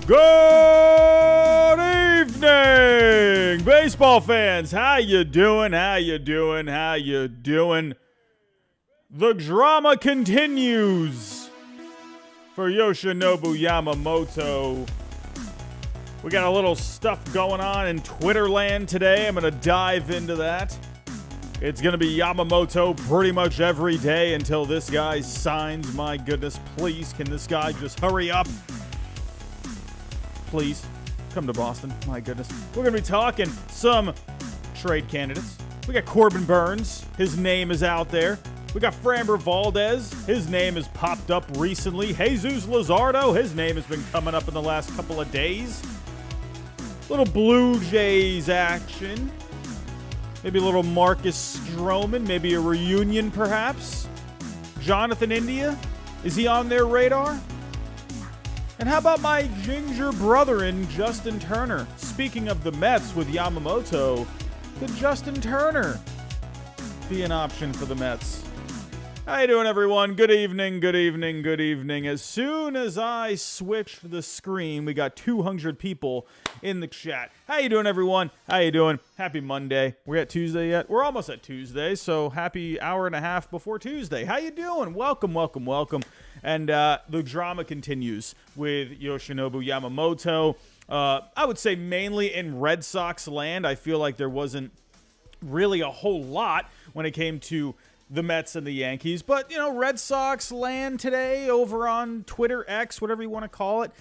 Good evening, baseball fans. How you doing? How you doing? How you doing? The drama continues for Yoshinobu Yamamoto. We got a little stuff going on in Twitter land today. I'm going to dive into that. It's going to be Yamamoto pretty much every day until this guy signs. My goodness, please, can this guy just hurry up? Please, come to Boston. My goodness. We're going to be talking some trade candidates. We got Corbin Burns. His name is out there. We got Framber Valdez. His name has popped up recently. Jesus Lazardo. His name has been coming up in the last couple of days. Little Blue Jays action. Maybe a little Marcus Stroman. Maybe a reunion, perhaps. Jonathan India. Is he on their radar? And how about my ginger brother-in, Justin Turner? Speaking of the Mets with Yamamoto, could Justin Turner be an option for the Mets? How you doing, everyone? Good evening, good evening, good evening. As soon as I switch the screen, we got 200 people in the chat. How you doing, everyone? How you doing? Happy Monday. We're at Tuesday yet? We're almost at Tuesday, so happy hour and a half before Tuesday. How you doing? Welcome, welcome, welcome. And the drama continues with Yoshinobu Yamamoto. I would say mainly in Red Sox land. I feel like there wasn't really a whole lot when it came to the Mets and the Yankees. But, you know, Red Sox land today over on Twitter, X, whatever you want to call it.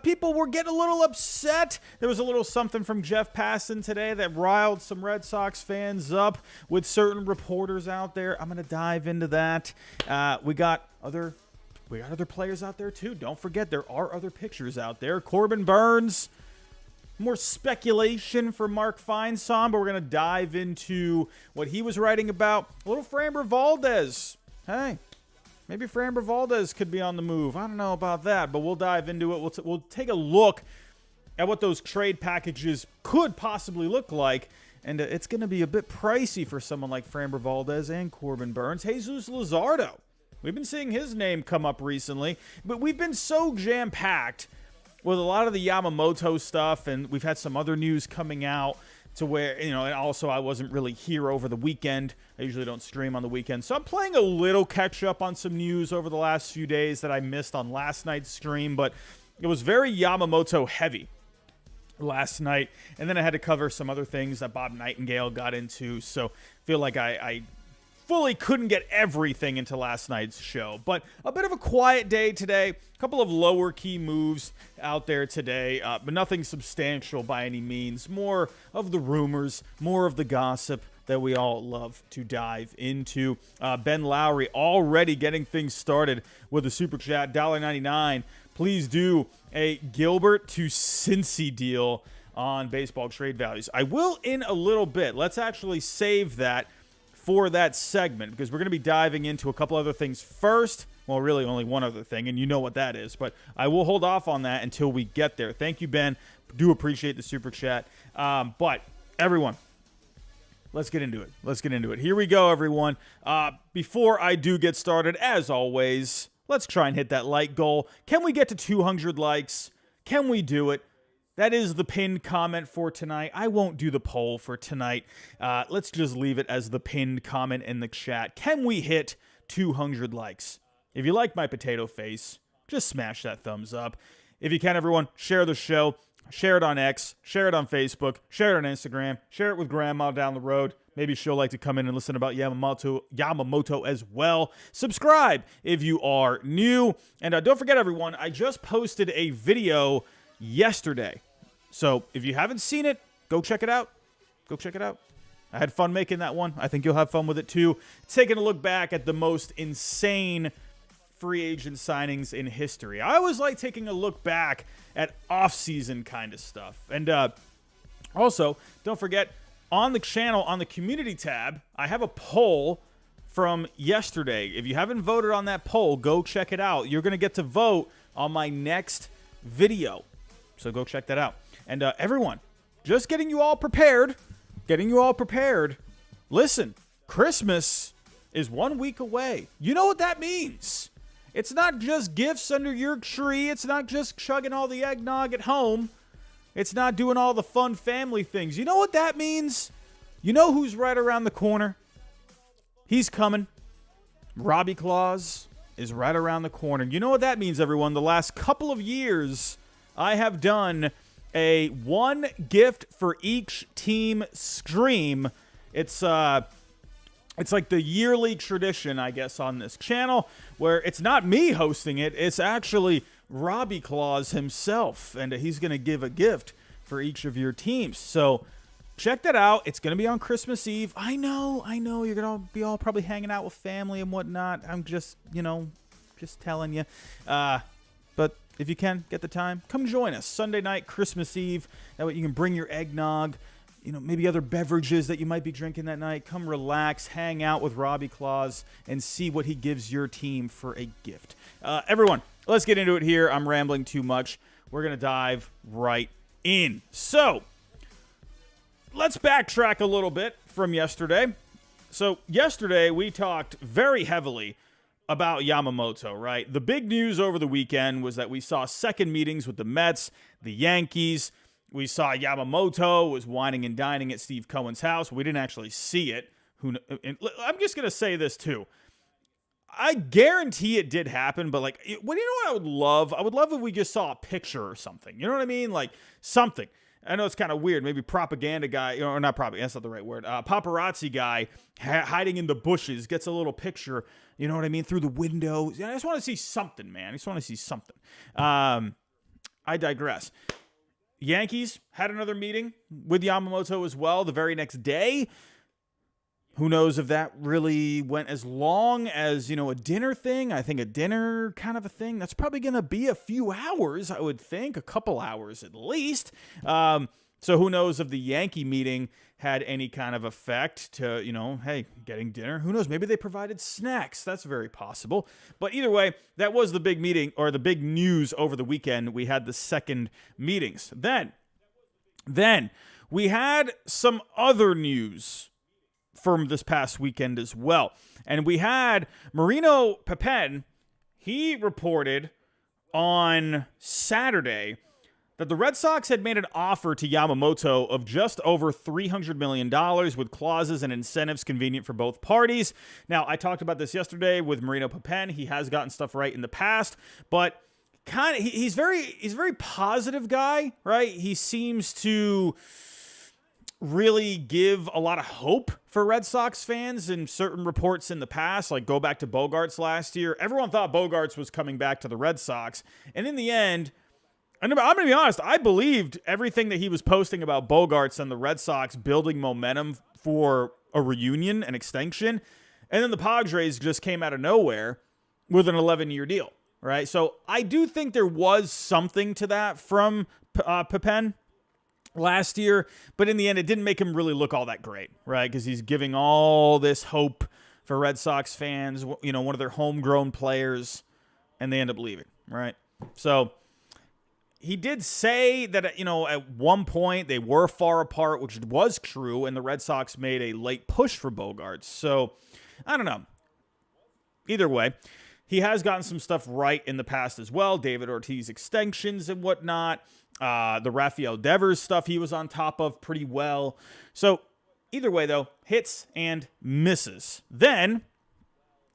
People were getting a little upset. There was a little something from Jeff Passan today that riled some Red Sox fans up with certain reporters out there. I'm going to dive into that. We got other players out there, too. Don't forget, there are other pictures out there. Corbin Burns. More speculation for Mark Feinsong, but we're going to dive into what he was writing about. A little Framber Valdez. Hey, maybe Framber Valdez could be on the move. I don't know about that, but we'll dive into it. We'll take a look at what those trade packages could possibly look like. And it's going to be a bit pricey for someone like Framber Valdez and Corbin Burns. Jesus Lazardo. We've been seeing his name come up recently, but we've been so jam-packed with a lot of the Yamamoto stuff, and we've had some other news coming out to where, you know, and also I wasn't really here over the weekend. I usually don't stream on the weekend. So I'm playing a little catch-up on some news over the last few days that I missed on last night's stream, but it was very Yamamoto heavy last night. And then I had to cover some other things that Bob Nightingale got into, so I feel like I fully couldn't get everything into last night's show. But a bit of a quiet day today. A couple of lower key moves out there today, but nothing substantial by any means. More of the rumors, more of the gossip that we all love to dive into. Ben Lowry already getting things started with a super chat, $1.99. Please do a Gilbert to Cincy deal on baseball trade values. I will in a little bit. Let's actually save that for that segment, because we're going to be diving into a couple other things first. Well, really only one other thing, and you know what that is, but I will hold off on that until we get there. Thank you, Ben. Do appreciate the super chat. But everyone, let's get into it. Let's get into it. Here we go, everyone. Before I do get started, as always, let's try and hit that like goal. Can we get to 200 likes? Can we do it? That is the pinned comment for tonight. I won't do the poll for tonight. Let's just leave it as the pinned comment in the chat. Can we hit 200 likes? If you like my potato face, just smash that thumbs up. If you can, everyone, share the show. Share it on X. Share it on Facebook. Share it on Instagram. Share it with Grandma down the road. Maybe she'll like to come in and listen about Yamamoto as well. Subscribe if you are new. And don't forget, everyone, I just posted a video yesterday. So if you haven't seen it, go check it out. Go check it out. I had fun making that one. I think you'll have fun with it too. Taking a look back at the most insane free agent signings in history. I always like taking a look back at offseason kind of stuff. And also, don't forget, on the channel, on the community tab, I have a poll from yesterday. If you haven't voted on that poll, go check it out. You're going to get to vote on my next video. So go check that out. And everyone, just getting you all prepared. Listen, Christmas is 1 week away. You know what that means. It's not just gifts under your tree. It's not just chugging all the eggnog at home. It's not doing all the fun family things. You know what that means? You know who's right around the corner? He's coming. Robbie Claus is right around the corner. You know what that means, everyone? The last couple of years, I have done a one gift for each team stream. It's like the yearly tradition, I guess, on this channel, where it's not me hosting it. It's actually Robbie Claus himself, and he's going to give a gift for each of your teams. So check that out. It's going to be on Christmas Eve. I know. You're going to be all probably hanging out with family and whatnot. I'm just, just telling you. But if you can, get the time, come join us. Sunday night, Christmas Eve. That way you can bring your eggnog, maybe other beverages that you might be drinking that night. Come relax, hang out with Robbie Claus, and see what he gives your team for a gift. Everyone, let's get into it here. I'm rambling too much. We're going to dive right in. So, let's backtrack a little bit from yesterday. So, yesterday we talked very heavily about Yamamoto, right? The big news over the weekend was that we saw second meetings with the Mets, the Yankees. We saw Yamamoto was wining and dining at Steve Cohen's house. We didn't actually see it. I'm just going to say this too. I guarantee it did happen, but what do you know what I would love? I would love if we just saw a picture or something. You know what I mean? Like something. I know it's kind of weird. Maybe propaganda guy, or not propaganda, that's not the right word. Paparazzi guy hiding in the bushes gets a little picture, you know what I mean, through the window. I just want to see something, man. I just want to see something. I digress. Yankees had another meeting with Yamamoto as well the very next day. Who knows if that really went as long as, a dinner thing. I think a dinner kind of a thing. That's probably going to be a few hours, I would think. A couple hours at least. So who knows if the Yankee meeting had any kind of effect to, hey, getting dinner. Who knows? Maybe they provided snacks. That's very possible. But either way, that was the big meeting, or the big news over the weekend. We had the second meetings. Then we had some other news from this past weekend as well. And we had Marino Pepen. He reported on Saturday that the Red Sox had made an offer to Yamamoto of just over $300 million with clauses and incentives convenient for both parties. Now, I talked about this yesterday with Marino Pepen. He has gotten stuff right in the past, but he's a very positive guy, right? He seems to really give a lot of hope for Red Sox fans in certain reports in the past, like go back to Bogaerts last year. Everyone thought Bogaerts was coming back to the Red Sox. And in the end, I'm going to be honest, I believed everything that he was posting about Bogaerts and the Red Sox building momentum for a reunion, an extension. And then the Padres just came out of nowhere with an 11-year deal, right? So I do think there was something to that from Pepen last year, but in the end, it didn't make him really look all that great, right? Because he's giving all this hope for Red Sox fans, one of their homegrown players, and they end up leaving, right? So he did say that, at one point they were far apart, which was true, and the Red Sox made a late push for Bogaerts. So I don't know. Either way, he has gotten some stuff right in the past as well. David Ortiz extensions and whatnot. The Rafael Devers stuff he was on top of pretty well. So either way, though, hits and misses. Then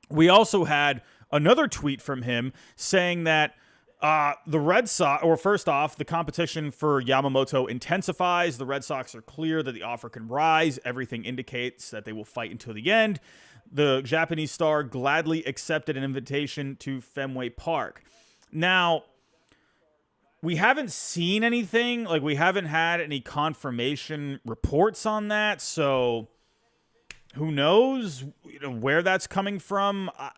we also had another tweet from him saying that the Red Sox, or first off, the competition for Yamamoto intensifies. The Red Sox are clear that the offer can rise. Everything indicates that they will fight until the end. The Japanese star gladly accepted an invitation to Fenway Park. Now, we haven't seen anything, we haven't had any confirmation reports on that, so who knows where that's coming from. I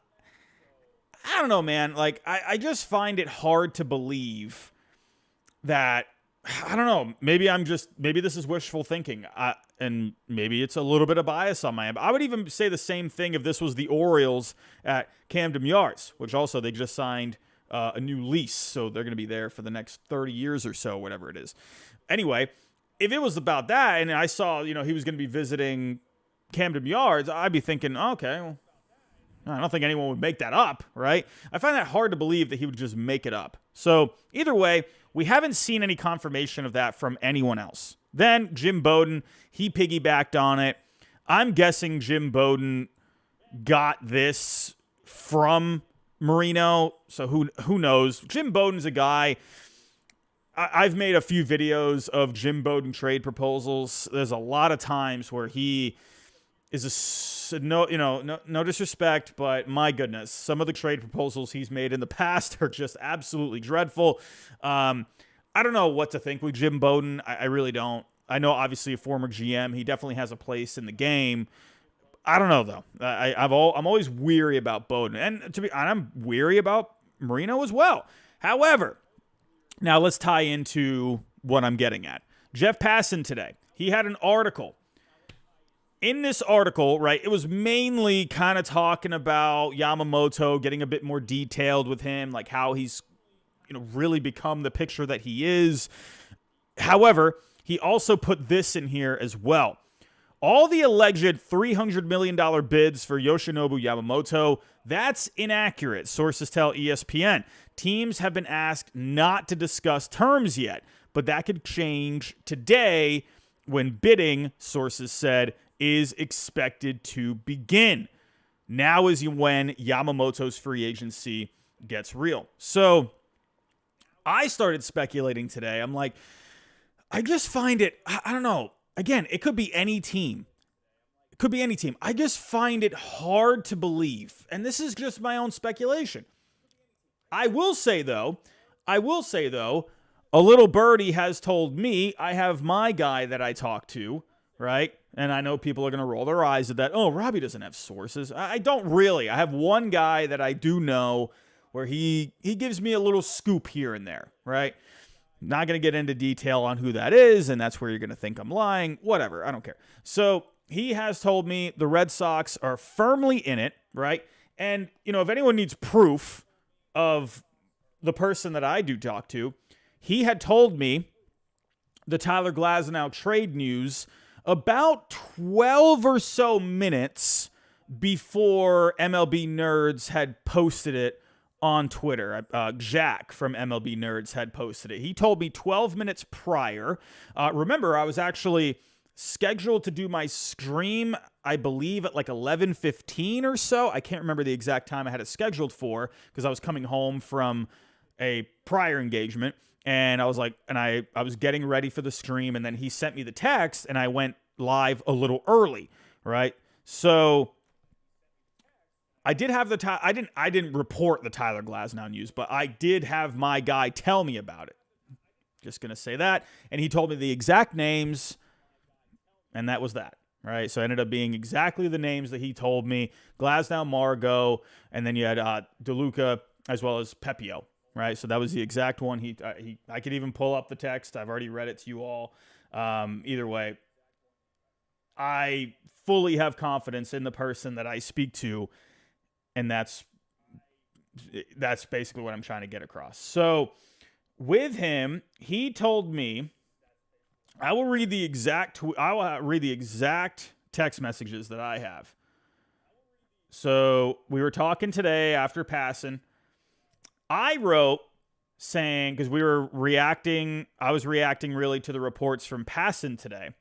don't know, man. I just find it hard to believe that, I don't know, maybe this is wishful thinking, and maybe it's a little bit of bias on my end. I would even say the same thing if this was the Orioles at Camden Yards, which also they just signed a new lease, so they're going to be there for the next 30 years or so, whatever it is. Anyway, if it was about that, and I saw, he was going to be visiting Camden Yards, I'd be thinking, okay, well, I don't think anyone would make that up, right? I find that hard to believe that he would just make it up. So either way, we haven't seen any confirmation of that from anyone else. Then Jim Bowden, he piggybacked on it. I'm guessing Jim Bowden got this from Marino, so who knows? Jim Bowden's a guy. I've made a few videos of Jim Bowden trade proposals. There's a lot of times where he is no disrespect, but my goodness, some of the trade proposals he's made in the past are just absolutely dreadful. I don't know what to think with Jim Bowden. I really don't. I know, obviously, a former GM. He definitely has a place in the game. I don't know, though. I'm always weary about Bowden. And I'm weary about Marino as well. However, now let's tie into what I'm getting at. Jeff Passan today, he had an article. In this article, right, it was mainly kind of talking about Yamamoto, getting a bit more detailed with him, like how he's really become the picture that he is. However, he also put this in here as well. All the alleged $300 million bids for Yoshinobu Yamamoto, that's inaccurate, sources tell ESPN. Teams have been asked not to discuss terms yet, but that could change today when bidding, sources said, is expected to begin. Now is when Yamamoto's free agency gets real. So I started speculating today. I'm like, I just find it, I don't know. Again, it could be any team. It could be any team. I just find it hard to believe. And this is just my own speculation. I will say though, a little birdie has told me, I have my guy that I talk to, right? And I know people are going to roll their eyes at that. Oh, Robbie doesn't have sources. I don't really. I have one guy that I do know where he gives me a little scoop here and there, right? Not going to get into detail on who that is, and that's where you're going to think I'm lying. Whatever, I don't care. So he has told me the Red Sox are firmly in it, right? And, if anyone needs proof of the person that I do talk to, he had told me the Tyler Glasnow trade news about 12 or so minutes before MLB Nerds had posted it on Twitter. Jack from MLB Nerds had posted it. He told me 12 minutes prior. Remember, I was actually scheduled to do my stream, I believe, at like 11:15 or so. I can't remember the exact time I had it scheduled for because I was coming home from a prior engagement. And I was like, I was getting ready for the stream, and then he sent me the text, and I went live a little early, right? So I did have I didn't report the Tyler Glasnow news, but I did have my guy tell me about it. Just gonna say that, and he told me the exact names, and that was that, right? So it ended up being exactly the names that he told me: Glasnow, Margot, and then you had DeLuca as well as Pepio. Right, so that was the exact one. I could even pull up the text. I've already read it to you all. Either way, I fully have confidence in the person that I speak to, and that's basically what I'm trying to get across. So with him, he told me, I will read the exact text messages that I have. So we were talking today after passing. I wrote saying, because I was reacting really to the reports from Passan today.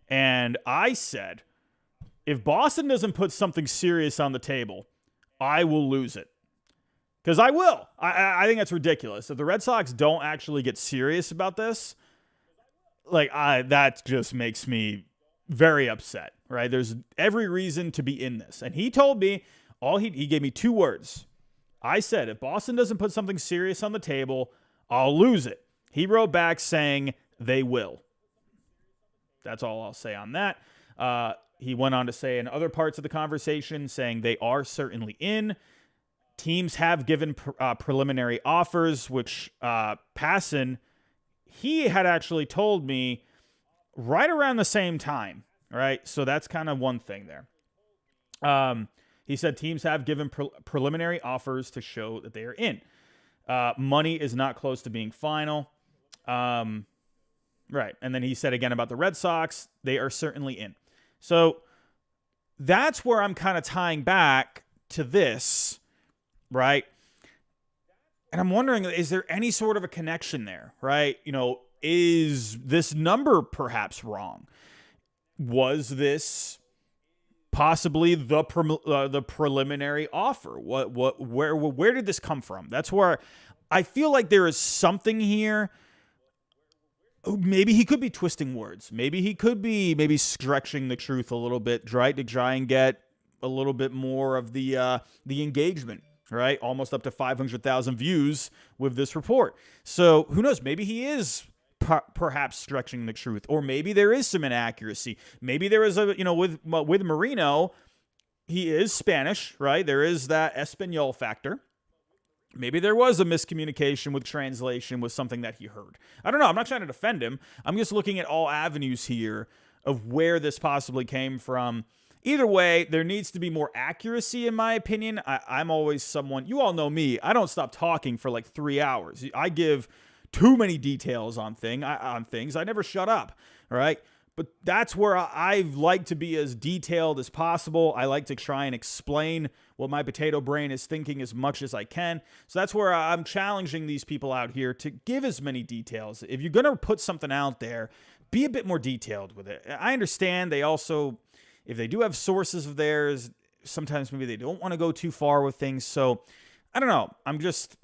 And I said, if Boston doesn't put something serious on the table, I will lose it. Because I will. I think that's ridiculous. If the Red Sox don't actually get serious about this, that just makes me very upset, right? There's every reason to be in this. And he told me, he gave me 2 words. I said, if Boston doesn't put something serious on the table, I'll lose it. He wrote back saying they will. That's all I'll say on that. He went on to say in other parts of the conversation saying they are certainly in. Teams have given preliminary offers, which Passan, he had actually told me right around the same time, right? So that's kind of one thing there. He said teams have given preliminary offers to show that they are in. Money is not close to being final. Right. And then he said again about the Red Sox, they are certainly in. So that's where I'm kind of tying back to this, right? And I'm wondering, is there any sort of a connection there, right? Is this number perhaps wrong? Was this possibly the preliminary offer? Where did this come from? That's where I feel like there is something here. Maybe he could be twisting words. Maybe he could be stretching the truth a little bit, right, to try and get a little bit more of the engagement, right? Almost up to 500,000 views with this report. So who knows? Maybe he is perhaps stretching the truth, or maybe there is some inaccuracy. Maybe there is with Marino, he is Spanish, right? There is that Espanol factor. Maybe there was a miscommunication with translation with something that he heard. I don't know. I'm not trying to defend him. I'm just looking at all avenues here of where this possibly came from. Either way, there needs to be more accuracy, in my opinion. I'm always someone, you all know me, I don't stop talking for like 3 hours. I give too many details on things. I never shut up, all right? But that's where I like to be as detailed as possible. I like to try and explain what my potato brain is thinking as much as I can. So that's where I'm challenging these people out here to give as many details. If you're going to put something out there, be a bit more detailed with it. I understand they also, if they do have sources of theirs, sometimes maybe they don't want to go too far with things. So I don't know. I'm just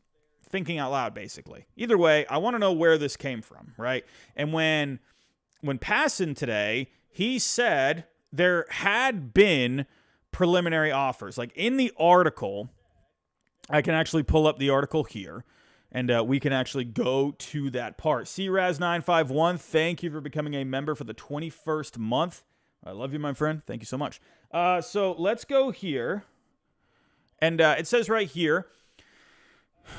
thinking out loud, basically. Either way, I want to know where this came from, right? And when passing today, he said there had been preliminary offers. Like in the article, I can actually pull up the article here, and we can actually go to that part. CRAZ951, thank you for becoming a member for the 21st month. I love you, my friend. Thank you so much. So let's go here. And it says right here,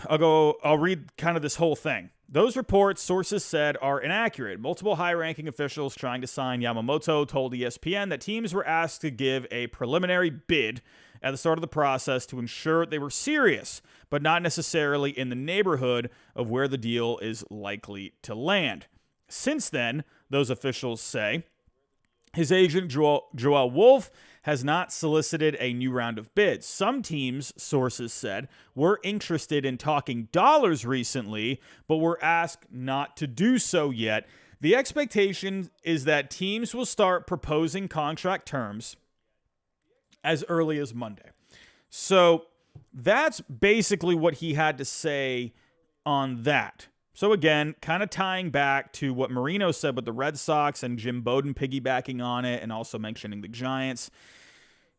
I'll read kind of this whole thing. Those reports, sources said, are inaccurate. Multiple high-ranking officials trying to sign Yamamoto told ESPN that teams were asked to give a preliminary bid at the start of the process to ensure they were serious, but not necessarily in the neighborhood of where the deal is likely to land. Since then, those officials say, his agent, Joel Wolf, has not solicited a new round of bids. Some teams, sources said, were interested in talking dollars recently, but were asked not to do so yet. The expectation is that teams will start proposing contract terms as early as Monday. So that's basically what he had to say on that. So again, kind of tying back to what Marino said with the Red Sox and Jim Bowden piggybacking on it and also mentioning the Giants.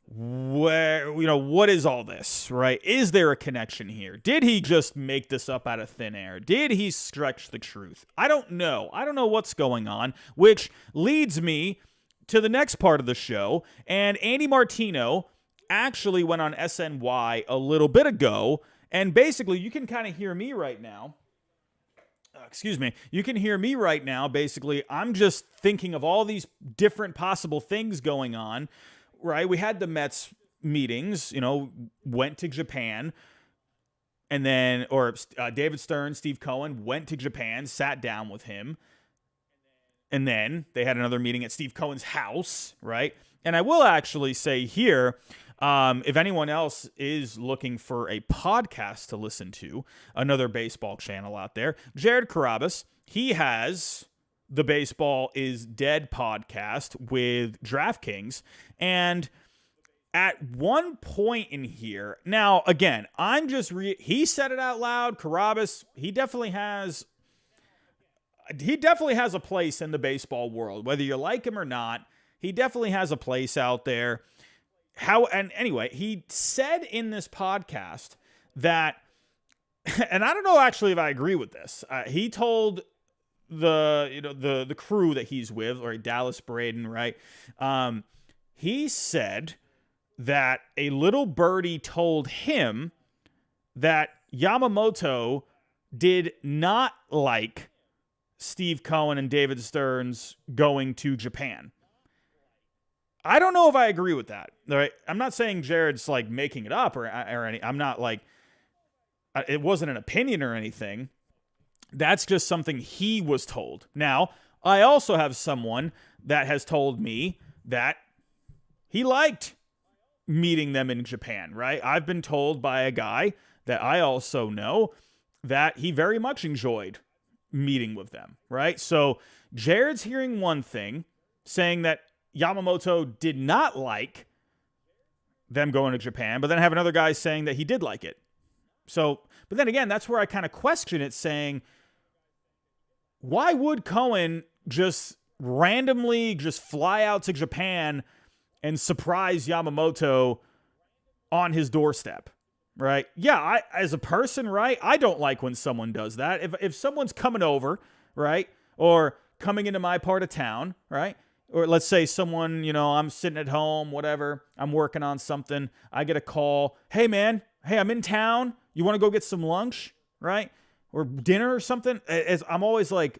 What is all this, right? Is there a connection here? Did he just make this up out of thin air? Did he stretch the truth? I don't know. I don't know what's going on, which leads me to the next part of the show. And Andy Martino actually went on SNY a little bit ago, and basically you can kind of hear me right now. You can hear me right now. Basically, I'm just thinking of all these different possible things going on, right? We had the Mets meetings, went to Japan, and then, David Stern, Steve Cohen went to Japan, sat down with him, and then they had another meeting at Steve Cohen's house, right? And I will actually say here, if anyone else is looking for a podcast to listen to, another baseball channel out there, Jared Carabas, he has the Baseball is Dead podcast with DraftKings. And at one point in here, now, again, I'm just, he said it out loud, Carabas, he definitely has a place in the baseball world, whether you like him or not. He definitely has a place out there. Anyway, he said in this podcast that, and I don't know actually if I agree with this. He told the crew that he's with, or Dallas Braden, right? He said that a little birdie told him that Yamamoto did not like Steve Cohen and David Stearns going to Japan. I don't know if I agree with that. Right? I'm not saying Jared's like making it up or any. I'm not like, it wasn't an opinion or anything. That's just something he was told. Now, I also have someone that has told me that he liked meeting them in Japan, right? I've been told by a guy that I also know that he very much enjoyed meeting with them, right? So Jared's hearing one thing, saying that Yamamoto did not like them going to Japan, but then I have another guy saying that he did like it. So, but then again, that's where I kind of question it, saying, why would Cohen just randomly just fly out to Japan and surprise Yamamoto on his doorstep, right? Yeah, as a person, right, I don't like when someone does that. If someone's coming over, right, or coming into my part of town, right, or let's say someone, I'm sitting at home, whatever, I'm working on something, I get a call, hey, man, hey, I'm in town, you want to go get some lunch, right, or dinner or something? I'm always like,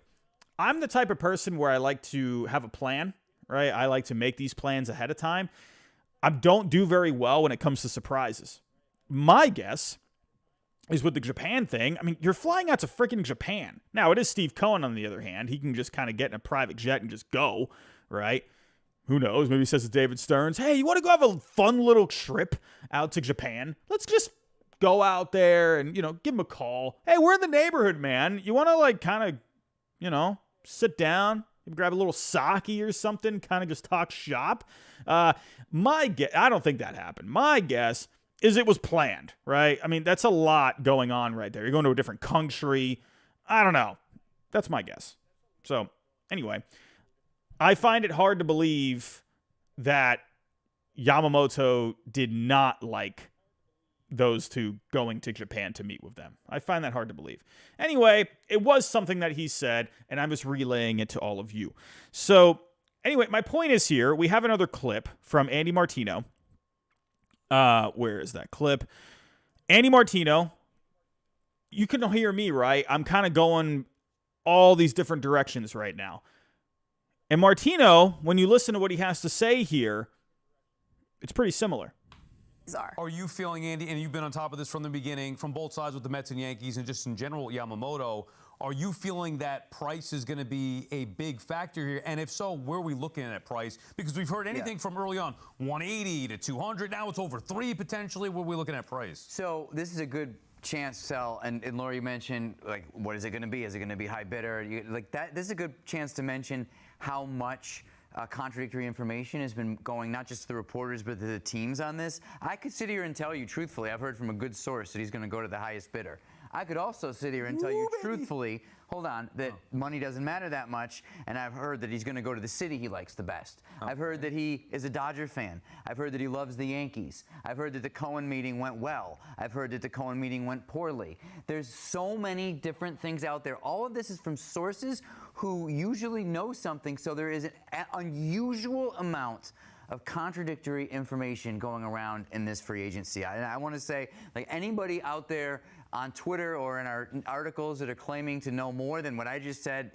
I'm the type of person where I like to have a plan, right? I like to make these plans ahead of time. I don't do very well when it comes to surprises. My guess is with the Japan thing, I mean, you're flying out to freaking Japan. Now, it is Steve Cohen, on the other hand. He can just kind of get in a private jet and just go, right? Who knows? Maybe he says to David Stearns, hey, you want to go have a fun little trip out to Japan? Let's just go out there and, give him a call. Hey, we're in the neighborhood, man. You want to, kind of, sit down, grab a little sake or something, kind of just talk shop? My guess, I don't think that happened. My guess is it was planned, right? I mean, that's a lot going on right there. You're going to a different country. I don't know. That's my guess. So, anyway, I find it hard to believe that Yamamoto did not like those two going to Japan to meet with them. I find that hard to believe. Anyway, it was something that he said, and I'm just relaying it to all of you. So, anyway, my point is here, we have another clip from Andy Martino. Where is that clip? Andy Martino, you can hear me, right? I'm kind of going all these different directions right now. And Martino, when you listen to what he has to say here, it's pretty similar. Are you feeling, Andy, and you've been on top of this from the beginning, from both sides with the Mets and Yankees and just in general Yamamoto, are you feeling that price is going to be a big factor here? And if so, where are we looking at price? Because we've heard anything from early on, 180 to 200. Now it's over 3 potentially. Where are we looking at price? So this is a good chance to sell. And Laura, you mentioned, what is it going to be? Is it going to be high bidder? This is a good chance to mention how much contradictory information has been going, not just to the reporters, but to the teams on this. I could sit here and tell you truthfully, I've heard from a good source that he's going to go to the highest bidder. I could also sit here and tell you truthfully, hold on, that money doesn't matter that much, and I've heard that he's going to go to the city he likes the best. I've heard that he is a Dodger fan. I've heard that he loves the Yankees. I've heard that the Cohen meeting went well. I've heard that the Cohen meeting went poorly. There's so many different things out there. All of this is from sources who usually know something, so there is an unusual amount of contradictory information going around in this free agency. And I want to say, anybody out there on Twitter or in our articles that are claiming to know more than what I just said,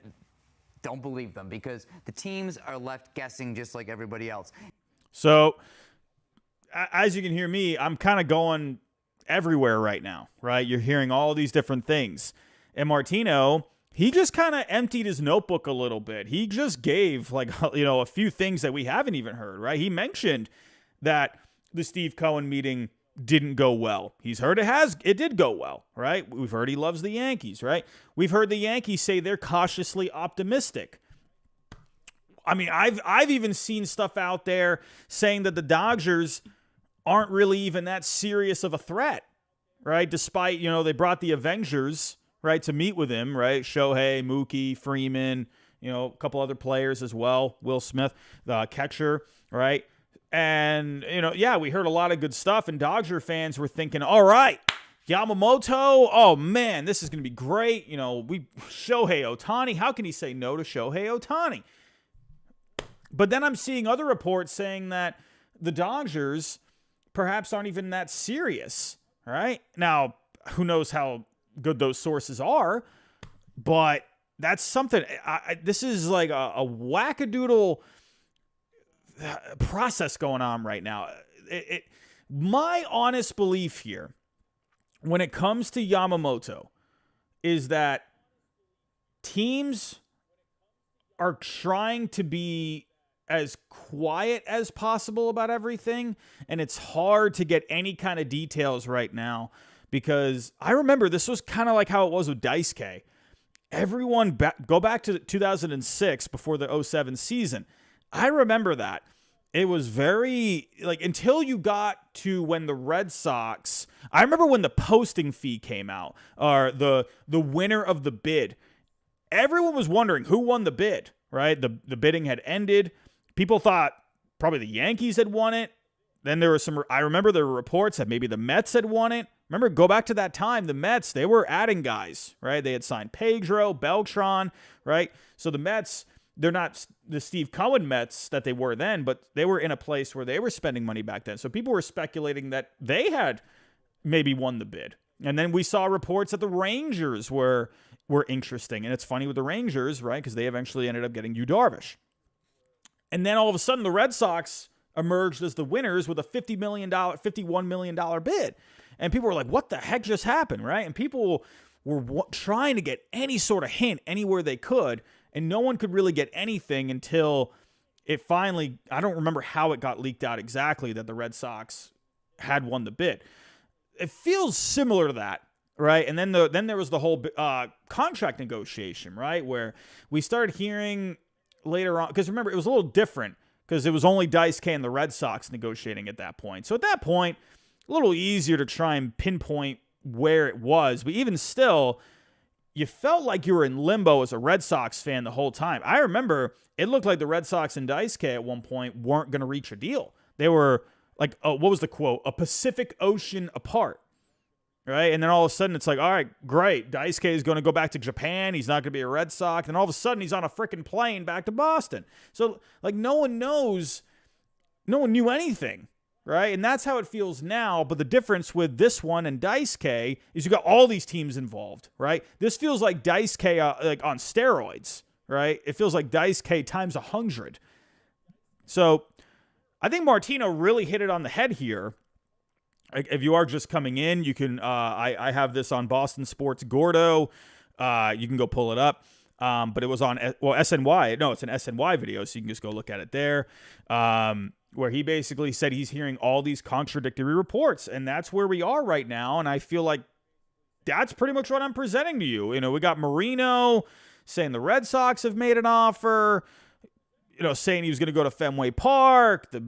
don't believe them, because the teams are left guessing just like everybody else. So, as you can hear me, I'm kind of going everywhere right now, right? You're hearing all these different things. And Martino, he just kind of emptied his notebook a little bit. He just gave, a few things that we haven't even heard, right? He mentioned that the Steve Cohen meeting didn't go well. He's heard it did go well, right? We've heard he loves the Yankees, right? We've heard the Yankees say they're cautiously optimistic. I mean, I've even seen stuff out there saying that the Dodgers aren't really even that serious of a threat, right? Despite, they brought the Avengers, right, to meet with him, right? Shohei, Mookie, Freeman, a couple other players as well. Will Smith, the catcher, right? And, we heard a lot of good stuff, and Dodger fans were thinking, all right, Yamamoto, oh, man, this is going to be great. Shohei Ohtani, how can he say no to Shohei Ohtani? But then I'm seeing other reports saying that the Dodgers perhaps aren't even that serious, right? Now, who knows how good those sources are, but that's something. This is like a wackadoodle process going on right now. My honest belief here, when it comes to Yamamoto, is that teams are trying to be as quiet as possible about everything, and it's hard to get any kind of details right now because I remember this was kind of like how it was with Daisuke. Everyone go back to 2006 before the 07 season. I remember that. It was very, like, until you got to when the Red Sox, I remember when the posting fee came out, or the winner of the bid. Everyone was wondering who won the bid, right? The bidding had ended. People thought probably the Yankees had won it. Then there were I remember there were reports that maybe the Mets had won it. Remember, go back to that time, the Mets, they were adding guys, right? They had signed Pedro, Beltran, right? So the Mets, they're not the Steve Cohen Mets that they were then, but they were in a place where they were spending money back then. So people were speculating that they had maybe won the bid. And then we saw reports that the Rangers were interesting. And it's funny with the Rangers, right? Because they eventually ended up getting Yu Darvish. And then all of a sudden, the Red Sox emerged as the winners with a $51 million bid. And people were like, what the heck just happened, right? And people were trying to get any sort of hint anywhere they could, and no one could really get anything until it finally, I don't remember how it got leaked out exactly, that the Red Sox had won the bid. It feels similar to that, right? And then there was the whole contract negotiation, right, where we started hearing later on, because remember, it was a little different because it was only Daisuke and the Red Sox negotiating at that point. So at that point, a little easier to try and pinpoint where it was. But even still, you felt like you were in limbo as a Red Sox fan the whole time. I remember it looked like the Red Sox and Daisuke at one point weren't going to reach a deal. They were like, what was the quote? A Pacific Ocean apart. Right? And then all of a sudden it's like, all right, great. Daisuke is going to go back to Japan. He's not going to be a Red Sox. And all of a sudden he's on a freaking plane back to Boston. So like no one knew anything. Right? And that's how it feels now. But the difference with this one and Daisuke is you got all these teams involved. Right? This feels like Daisuke like on steroids. Right? It feels like Daisuke times 100. So I think Martino really hit it on the head here. If you are just coming in, you can, I have this on Boston Sports Gordo. You can go pull it up. But it was on, SNY. No, it's an SNY video, so you can just go look at it there. Where he basically said he's hearing all these contradictory reports. And that's where we are right now. And I feel like that's pretty much what I'm presenting to you. You know, we got Marino saying the Red Sox have made an offer. You know, saying he was going to go to Fenway Park. The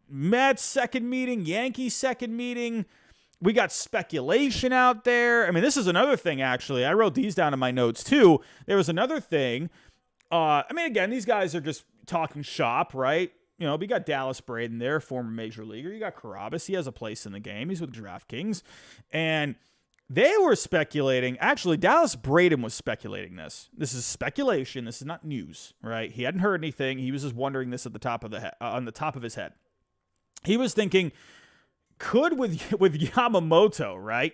Mets second meeting, Yankees second meeting. We got speculation out there. I mean, this is another thing, actually. I wrote these down in my notes, too. There was another thing. I mean, again, these guys are just talking shop, right? You know, we got Dallas Braden there, former major leaguer. You got Carabas. He has a place in the game. He's with DraftKings. And they were speculating. Actually, Dallas Braden was speculating this. This is speculation. This is not news, right? He hadn't heard anything. He was just wondering this at the top of the on the top of his head. He was thinking, could with Yamamoto, right?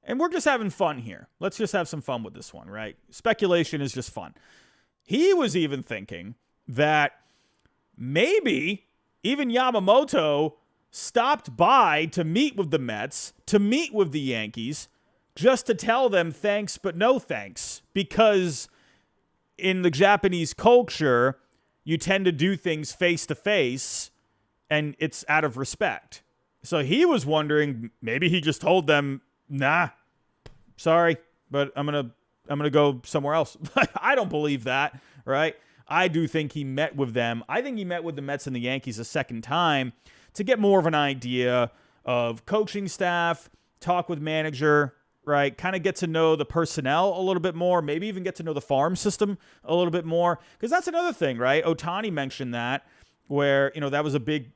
And we're just having fun here. Let's just have some fun with this one, right? Speculation is just fun. He was even thinking that maybe even Yamamoto stopped by to meet with the Mets, to meet with the Yankees, just to tell them thanks but no thanks. Because in the Japanese culture, you tend to do things face to face, and it's out of respect. So he was wondering, maybe he just told them, nah, sorry, but I'm gonna go somewhere else. I don't believe that, right? I do think he met with them. I think he met with the Mets and the Yankees a second time to get more of an idea of coaching staff, talk with manager, right? Kind of get to know the personnel a little bit more, maybe even get to know the farm system a little bit more. Because that's another thing, right? Ohtani mentioned that, where, you know, that was a big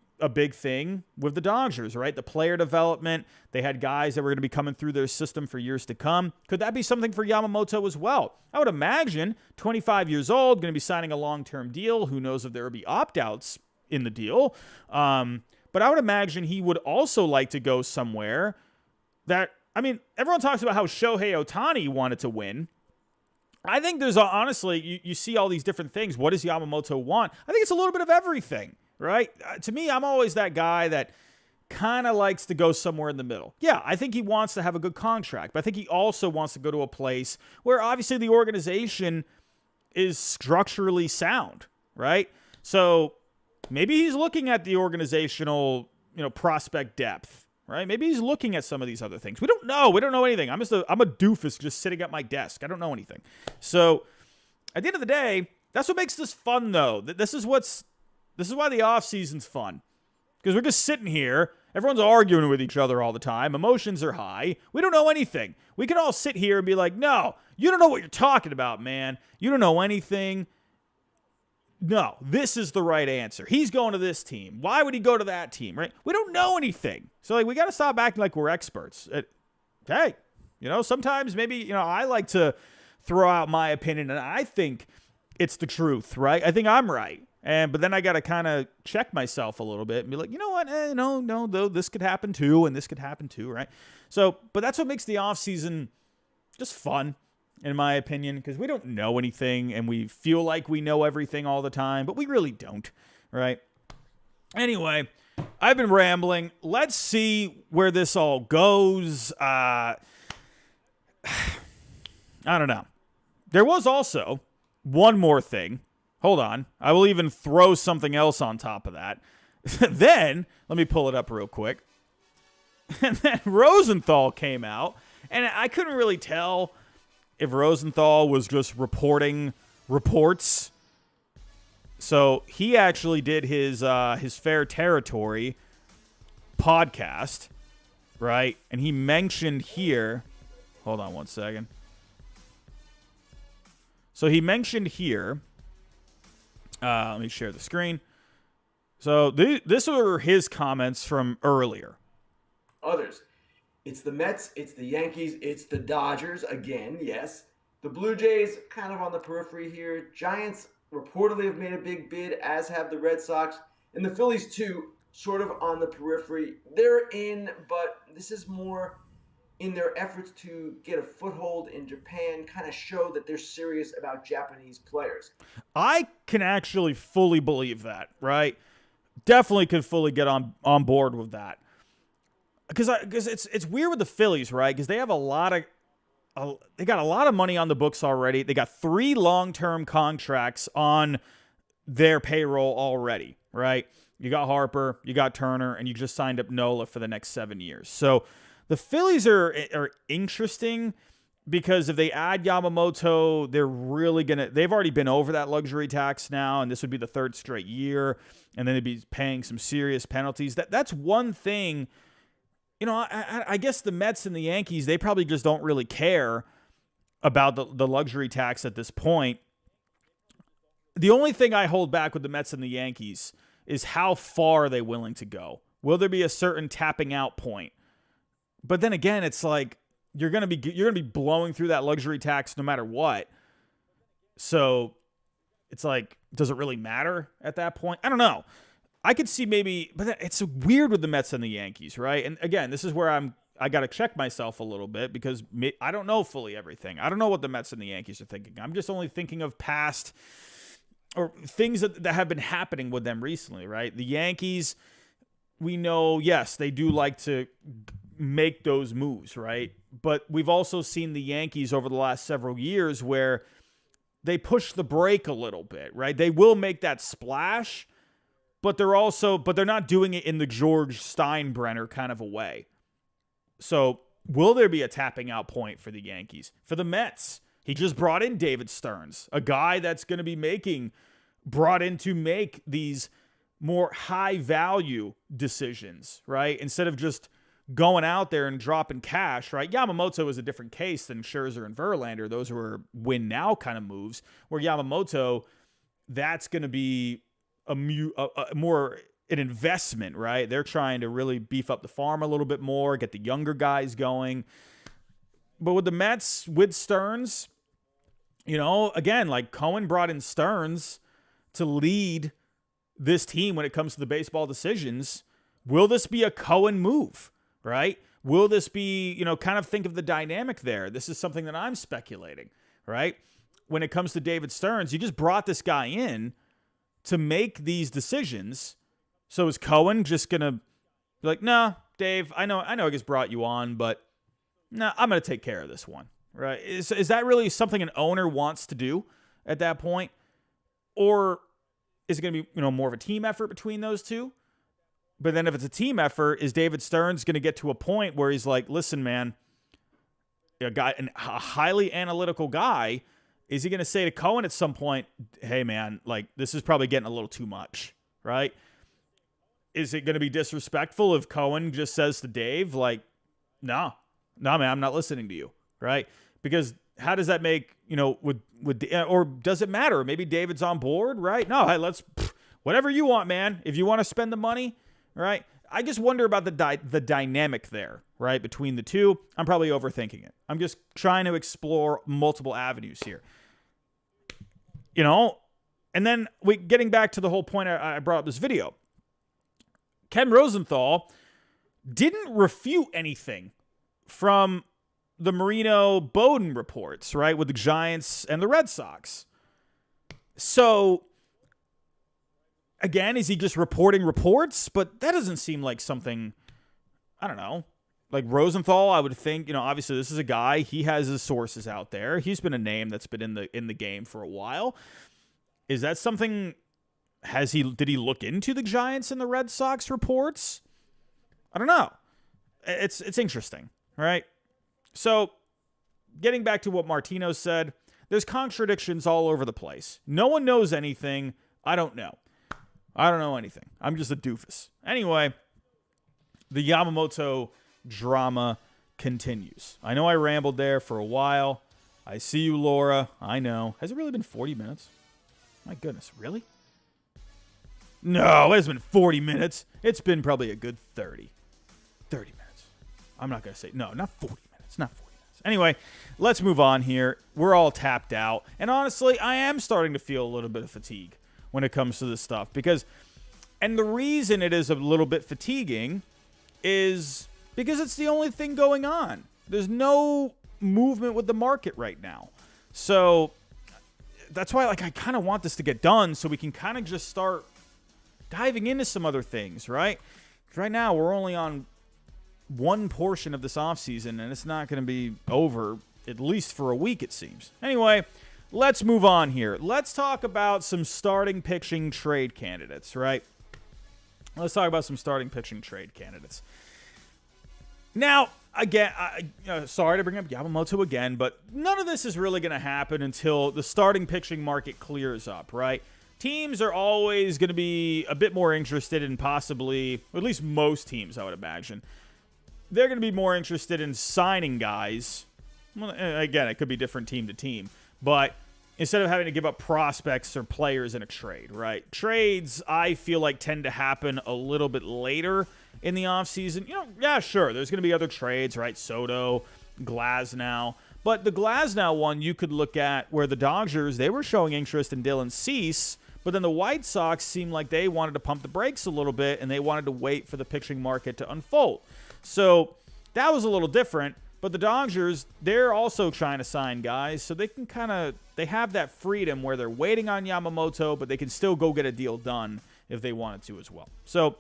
thing with the Dodgers, right? The player development. They had guys that were going to be coming through their system for years to come. Could that be something for Yamamoto as well? I would imagine 25 years old, going to be signing a long-term deal. Who knows if there will be opt-outs in the deal. But I would imagine he would also like to go somewhere that, I mean, everyone talks about how Shohei Ohtani wanted to win. I think there's honestly, you see all these different things. What does Yamamoto want? I think it's a little bit of everything. Right? To me, I'm always that guy that kind of likes to go somewhere in the middle. Yeah, I think he wants to have a good contract, but I think he also wants to go to a place where obviously the organization is structurally sound, right? So Maybe he's looking at the organizational, prospect depth, right? Maybe he's looking at some of these other things. We don't know. We don't know anything. I'm a doofus just sitting at my desk. I don't know anything. So at the end of the day, that's what makes this fun, though. This is why the offseason's fun. Because we're just sitting here. Everyone's arguing with each other all the time. Emotions are high. We don't know anything. We can all sit here and be like, no, you don't know what you're talking about, man. You don't know anything. No, this is the right answer. He's going to this team. Why would he go to that team, right? We don't know anything. So, we got to stop acting like we're experts. Hey, sometimes maybe, I like to throw out my opinion, and I think it's the truth, right? I think I'm right. But then I got to kind of check myself a little bit and be like, you know what? No, though this could happen too, and this could happen too, right? So, but that's what makes the offseason just fun, in my opinion, because we don't know anything and we feel like we know everything all the time, but we really don't, right? Anyway, I've been rambling. Let's see where this all goes. I don't know. There was also one more thing. Hold on. I will even throw something else on top of that. Then, let me pull it up real quick. And then Rosenthal came out, and I couldn't really tell if Rosenthal was just reporting reports. So he actually did his Fair Territory podcast, right? And he mentioned here, hold on one second. So he mentioned here, let me share the screen. So this were his comments from earlier. Others. It's the Mets, it's the Yankees, it's the Dodgers, again, yes. The Blue Jays, kind of on the periphery here. Giants reportedly have made a big bid, as have the Red Sox. And the Phillies, too, sort of on the periphery. They're in, but this is more in their efforts to get a foothold in Japan, kind of show that they're serious about Japanese players. I can actually fully believe that, right? Definitely could fully get on board with that. Because it's weird with the Phillies, right? Because they have they got a lot of money on the books already. They got 3 long-term contracts on their payroll already, right? You got Harper, you got Turner, and you just signed up Nola for the next 7 years. So the Phillies are interesting because if they add Yamamoto, they're really they've already been over that luxury tax now, and this would be the 3rd straight year, and then they'd be paying some serious penalties. That's one thing. I guess the Mets and the Yankees, they probably just don't really care about the luxury tax at this point. The only thing I hold back with the Mets and the Yankees is how far are they willing to go? Will there be a certain tapping out point? But then again, it's like you're gonna be blowing through that luxury tax no matter what. So it's like, does it really matter at that point? I don't know. I could see maybe, but it's weird with the Mets and the Yankees, right? And again, this is where I got to check myself a little bit because I don't know fully everything. I don't know what the Mets and the Yankees are thinking. I'm just only thinking of past or things that have been happening with them recently, right? The Yankees, we know, yes, they do like to make those moves, right? But we've also seen the Yankees over the last several years where they push the brake a little bit, right? They will make that splash, but they're not doing it in the George Steinbrenner kind of a way. So will there be a tapping out point for the Yankees? For the Mets, he just brought in David Stearns, a guy that's going to be brought in to make these more high value decisions, right? Instead of just going out there and dropping cash, right? Yamamoto is a different case than Scherzer and Verlander. Those were win now kind of moves, where Yamamoto, that's going to be more an investment, right? They're trying to really beef up the farm a little bit more, get the younger guys going. But with the Mets, with Stearns, again, like Cohen brought in Stearns to lead this team when it comes to the baseball decisions. Will this be a Cohen move, right? Will this be, kind of think of the dynamic there. This is something that I'm speculating, right? When it comes to David Stearns, you just brought this guy in to make these decisions. So is Cohen just going to be like, nah, Dave, I know I just brought you on, but nah, I'm going to take care of this one, right? Is that really something an owner wants to do at that point? Or is it going to be, more of a team effort between those two? But then if it's a team effort, is David Stearns going to get to a point where he's like, listen, man, a highly analytical guy, is he going to say to Cohen at some point, hey, man, like, this is probably getting a little too much, right? Is it going to be disrespectful if Cohen just says to Dave, like, no, man, I'm not listening to you, right? Because how does that make, or does it matter? Maybe David's on board, right? No, hey, whatever you want, man. If you want to spend the money, right? I just wonder about the dynamic there, right, between the two. I'm probably overthinking it. I'm just trying to explore multiple avenues here. And then getting back to the whole point I brought up this video. Ken Rosenthal didn't refute anything from the Marino Bowden reports, right, with the Giants and the Red Sox. So, again, is he just reporting reports? But that doesn't seem like something, I don't know. Like Rosenthal, I would think, obviously this is a guy, he has his sources out there. He's been a name that's been in the game for a while. Is that something, did he look into the Giants and the Red Sox reports? I don't know. It's interesting, right? So, getting back to what Martino said, there's contradictions all over the place. No one knows anything. I don't know. I don't know anything. I'm just a doofus. Anyway, the Yamamoto drama continues. I know I rambled there for a while. I see you, Laura. I know. Has it really been 40 minutes? My goodness, really? No, it hasn't been 40 minutes. It's been probably a good 30. 30 minutes. I'm not going to say, no, not 40 minutes. Not 40 minutes. Anyway, let's move on here. We're all tapped out. And honestly, I am starting to feel a little bit of fatigue when it comes to this stuff. And the reason it is a little bit fatiguing is because it's the only thing going on. There's no movement with the market right now. So that's why, I kind of want this to get done so we can kind of just start diving into some other things, right? 'Cause right now, we're only on one portion of this offseason, and it's not going to be over at least for a week, it seems. Anyway, let's move on here. Let's talk about some starting pitching trade candidates, right? Let's talk about some starting pitching trade candidates. Now, again, sorry to bring up Yamamoto again, but none of this is really going to happen until the starting pitching market clears up, right? Teams are always going to be a bit more interested in possibly, or at least most teams, I would imagine, they're going to be more interested in signing guys. Well, again, it could be different team to team, but instead of having to give up prospects or players in a trade, right? Trades, I feel like, tend to happen a little bit later in the offseason. Yeah, sure, there's going to be other trades, right? Soto, Glasnow. But the Glasnow one, you could look at where the Dodgers, they were showing interest in Dylan Cease, but then the White Sox seemed like they wanted to pump the brakes a little bit, and they wanted to wait for the pitching market to unfold. So that was a little different. But the Dodgers, they're also trying to sign guys, so they can they have that freedom where they're waiting on Yamamoto, but they can still go get a deal done if they wanted to as well. So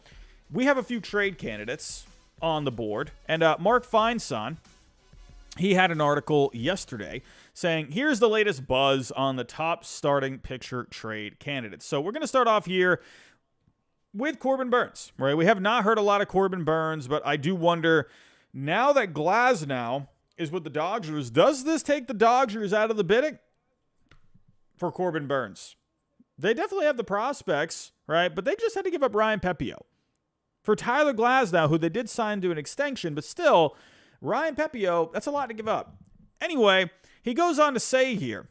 we have a few trade candidates on the board, and Mark Feinstein, he had an article yesterday saying, here's the latest buzz on the top starting pitcher trade candidates. So we're going to start off here with Corbin Burnes, right? We have not heard a lot of Corbin Burnes, but I do wonder, now that Glasnow is with the Dodgers, does this take the Dodgers out of the bidding for Corbin Burnes? They definitely have the prospects, right? But they just had to give up Ryan Pepio. For Tyler Glasnow, who they did sign to an extension, but still, Ryan Pepio, that's a lot to give up. Anyway, he goes on to say here,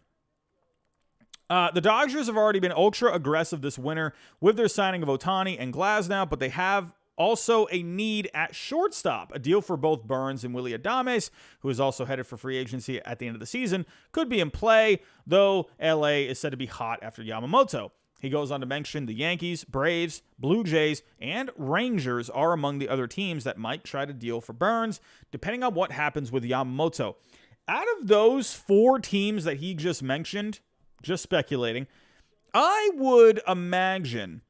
the Dodgers have already been ultra aggressive this winter with their signing of Ohtani and Glasnow, but they have also a need at shortstop. A deal for both Burnes and Willy Adames, who is also headed for free agency at the end of the season, could be in play, though LA is said to be hot after Yamamoto. He goes on to mention the Yankees, Braves, Blue Jays, and Rangers are among the other teams that might try to deal for Burnes, depending on what happens with Yamamoto. Out of those four teams that he just mentioned, just speculating, I would imagine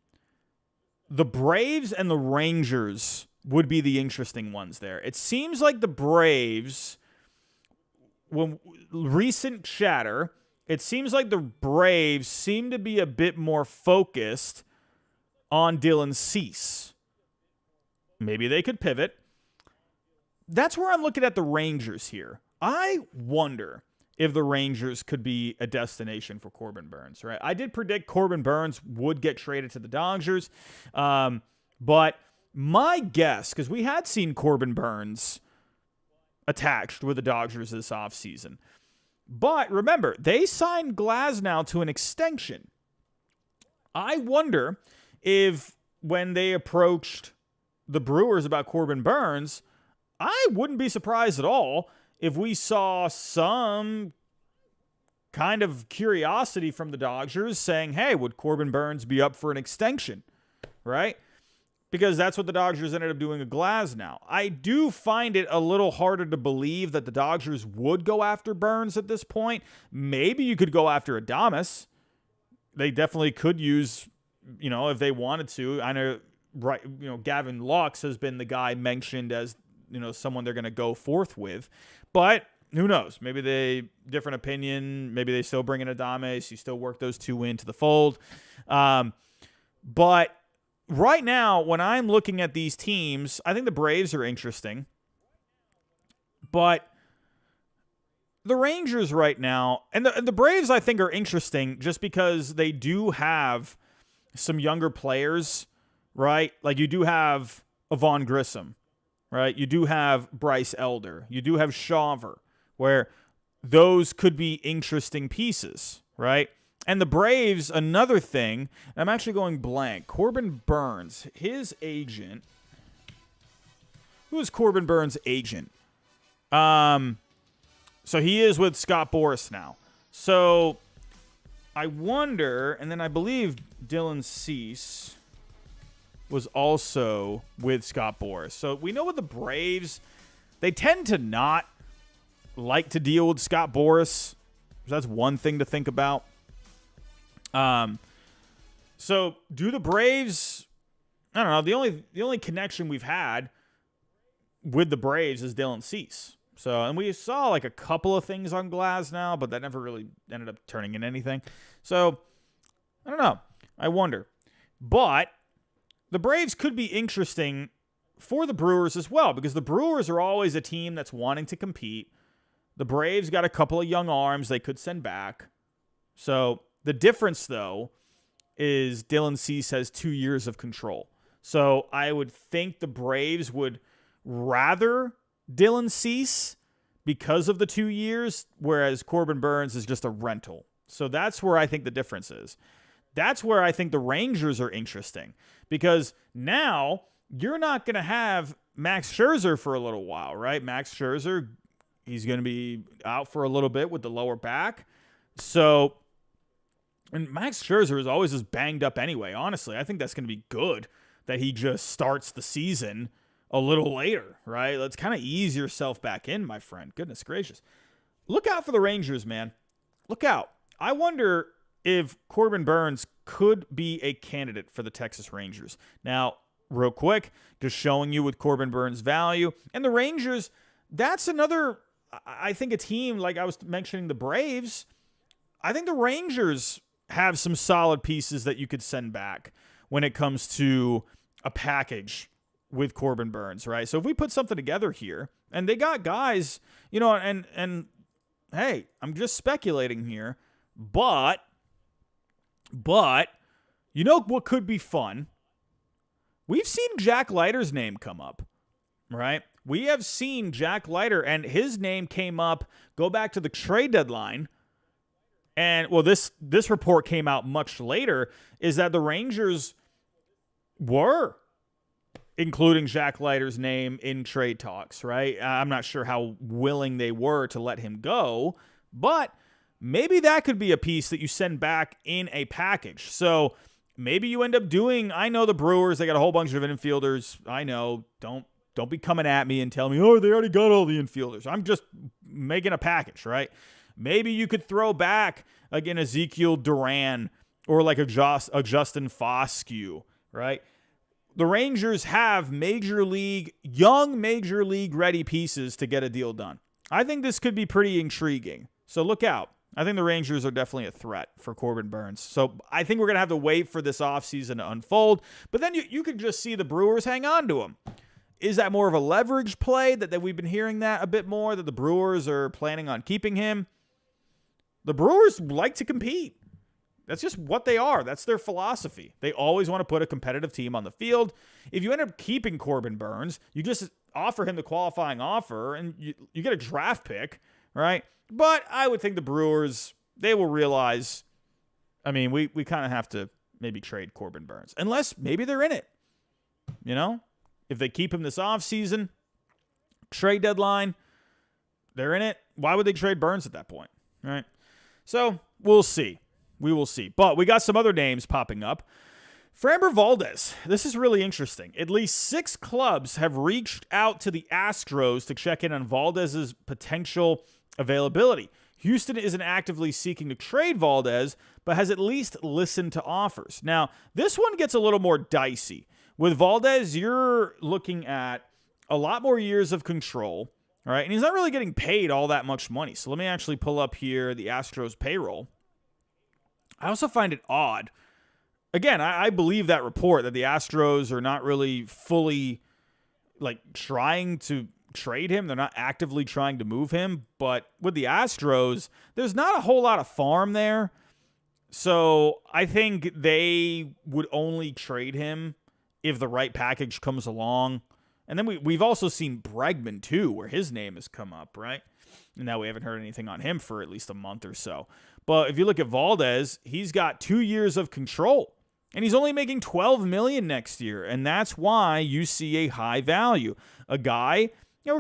the Braves and the Rangers would be the interesting ones there. It seems like the Braves, when recent chatter it seems like the Braves seem to be a bit more focused on Dylan Cease. Maybe they could pivot. That's where I'm looking at the Rangers here. I wonder if the Rangers could be a destination for Corbin Burnes, right? I did predict Corbin Burnes would get traded to the Dodgers, but my guess, because we had seen Corbin Burnes attached with the Dodgers this offseason, but remember, they signed Glasnow to an extension. I wonder if when they approached the Brewers about Corbin Burnes, I wouldn't be surprised at all if we saw some kind of curiosity from the Dodgers saying, hey, would Corbin Burnes be up for an extension, right? Because that's what the Dodgers ended up doing with Glasnow. I do find it a little harder to believe that the Dodgers would go after Burnes at this point. Maybe you could go after Adames. They definitely could use, if they wanted to. I know, right? Gavin Lux has been the guy mentioned as, someone they're going to go forth with. But who knows? Maybe they different opinion. Maybe they still bring in Adames. You still work those two into the fold. But right now, when I'm looking at these teams, I think the Braves are interesting. But the Rangers right now, and the Braves, I think, are interesting just because they do have some younger players, right? Like you do have Yvonne Grissom, right? You do have Bryce Elder. You do have Shawver, where those could be interesting pieces, right? And the Braves, another thing, I'm actually going blank. Corbin Burnes, his agent. Who is Corbin Burnes' agent? So he is with Scott Boras now. So I wonder, and then I believe Dylan Cease was also with Scott Boras. So we know with the Braves, they tend to not like to deal with Scott Boras. So that's one thing to think about. So do the Braves, I don't know, the only connection we've had with the Braves is Dylan Cease. So, and we saw like a couple of things on Glasnow, but that never really ended up turning into anything. So, I don't know. I wonder. But the Braves could be interesting for the Brewers as well, because the Brewers are always a team that's wanting to compete. The Braves got a couple of young arms they could send back. So, the difference, though, is Dylan Cease has 2 years of control. So, I would think the Braves would rather Dylan Cease because of the 2 years, whereas Corbin Burnes is just a rental. So that's where I think the difference is. That's where I think the Rangers are interesting, because now you're not going to have Max Scherzer for a little while, right? Max Scherzer, he's going to be out for a little bit with the lower back. So, and Max Scherzer is always just banged up anyway. Honestly, I think that's going to be good that he just starts the season a little later, right? Let's kind of ease yourself back in, my friend. Goodness gracious. Look out for the Rangers, man. Look out. I wonder if Corbin Burnes could be a candidate for the Texas Rangers. Now, real quick, just showing you with Corbin Burnes' value. And the Rangers, that's another, I think, a team, like I was mentioning the Braves. I think the Rangers have some solid pieces that you could send back when it comes to a package with Corbin Burnes, right? So if we put something together here, and they got guys, and hey, I'm just speculating here, but you know what could be fun? We've seen Jack Leiter's name come up, right? We have seen Jack Leiter, and his name came up, go back to the trade deadline, and, well, this report came out much later, is that the Rangers were including Jack Leiter's name in trade talks, right? I'm not sure how willing they were to let him go, but maybe that could be a piece that you send back in a package. So maybe you end up doing, I know the Brewers, they got a whole bunch of infielders. I know, don't be coming at me and tell me, oh, they already got all the infielders. I'm just making a package, right? Maybe you could throw back, again, Ezekiel Duran or like a Justin Foscue, right? The Rangers have young major league ready pieces to get a deal done. I think this could be pretty intriguing. So look out. I think the Rangers are definitely a threat for Corbin Burns. So I think we're going to have to wait for this offseason to unfold. But then you could just see the Brewers hang on to him. Is that more of a leverage play that we've been hearing that a bit more, that the Brewers are planning on keeping him? The Brewers like to compete. That's just what they are. That's their philosophy. They always want to put a competitive team on the field. If you end up keeping Corbin Burns, you just offer him the qualifying offer and you get a draft pick, right? But I would think the Brewers, they will realize, I mean, we kind of have to maybe trade Corbin Burns. Unless maybe they're in it, you know? If they keep him this offseason, trade deadline, they're in it. Why would they trade Burns at that point, right? So we'll see. We will see. But we got some other names popping up. Framber Valdez. This is really interesting. At least 6 clubs have reached out to the Astros to check in on Valdez's potential availability. Houston isn't actively seeking to trade Valdez, but has at least listened to offers. Now, this one gets a little more dicey. With Valdez, you're looking at a lot more years of control, all right? And he's not really getting paid all that much money. So let me actually pull up here the Astros payroll. I also find it odd. Again, I believe that report that the Astros are not really fully trying to trade him. They're not actively trying to move him. But with the Astros, there's not a whole lot of farm there. So I think they would only trade him if the right package comes along. And then we've also seen Bregman, too, where his name has come up, right? And now we haven't heard anything on him for at least a month or so. But if you look at Valdez, he's got 2 years of control. And he's only making $12 million next year. And that's why you see a high value. A guy,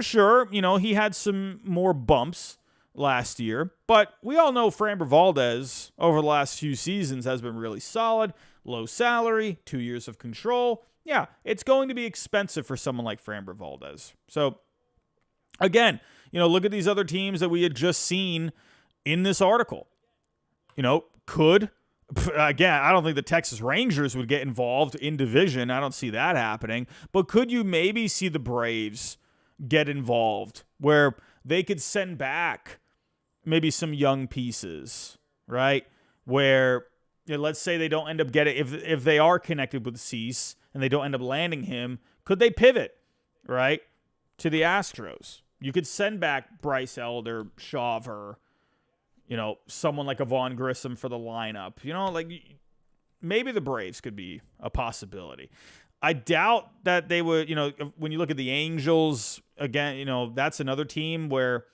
sure, he had some more bumps last year. But we all know Framber Valdez over the last few seasons has been really solid. Low salary, 2 years of control. Yeah, it's going to be expensive for someone like Framber Valdez. So, again, look at these other teams that we had just seen in this article. Again, I don't think the Texas Rangers would get involved in division. I don't see that happening. But could you maybe see the Braves get involved where they could send back maybe some young pieces, right? Where, let's say they don't end up getting, if they are connected with Cease and they don't end up landing him, could they pivot, right, to the Astros? You could send back Bryce Elder, Shawver, someone like a Vaughn Grissom for the lineup. Maybe the Braves could be a possibility. I doubt that they would, when you look at the Angels, again, that's another team where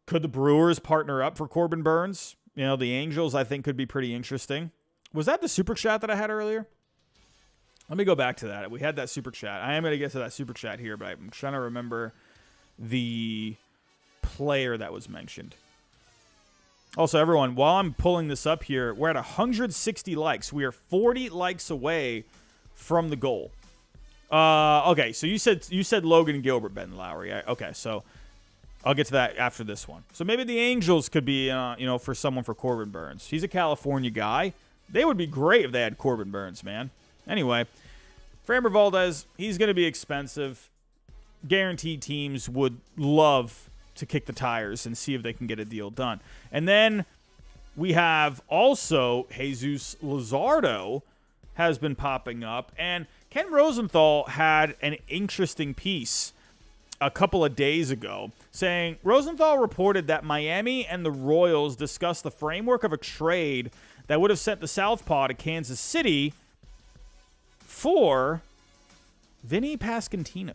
could the Brewers partner up for Corbin Burns? The Angels, I think, could be pretty interesting. Was that the super chat that I had earlier? Let me go back to that. We had that super chat. I am going to get to that super chat here, but I'm trying to remember the player that was mentioned. Also, everyone, while I'm pulling this up here, we're at 160 likes. We are 40 likes away from the goal. Okay, so you said Logan Gilbert, Ben Lowry. Okay, so I'll get to that after this one. So maybe the Angels could be, for someone for Corbin Burns. He's a California guy. They would be great if they had Corbin Burns, man. Anyway, Framber Valdez, he's going to be expensive. Guaranteed teams would love to kick the tires and see if they can get a deal done. And then we have also Jesus Lazardo has been popping up. And Ken Rosenthal had an interesting piece a couple of days ago saying Rosenthal reported that Miami and the Royals discussed the framework of a trade that would have sent the Southpaw to Kansas City for Vinny Pasquantino.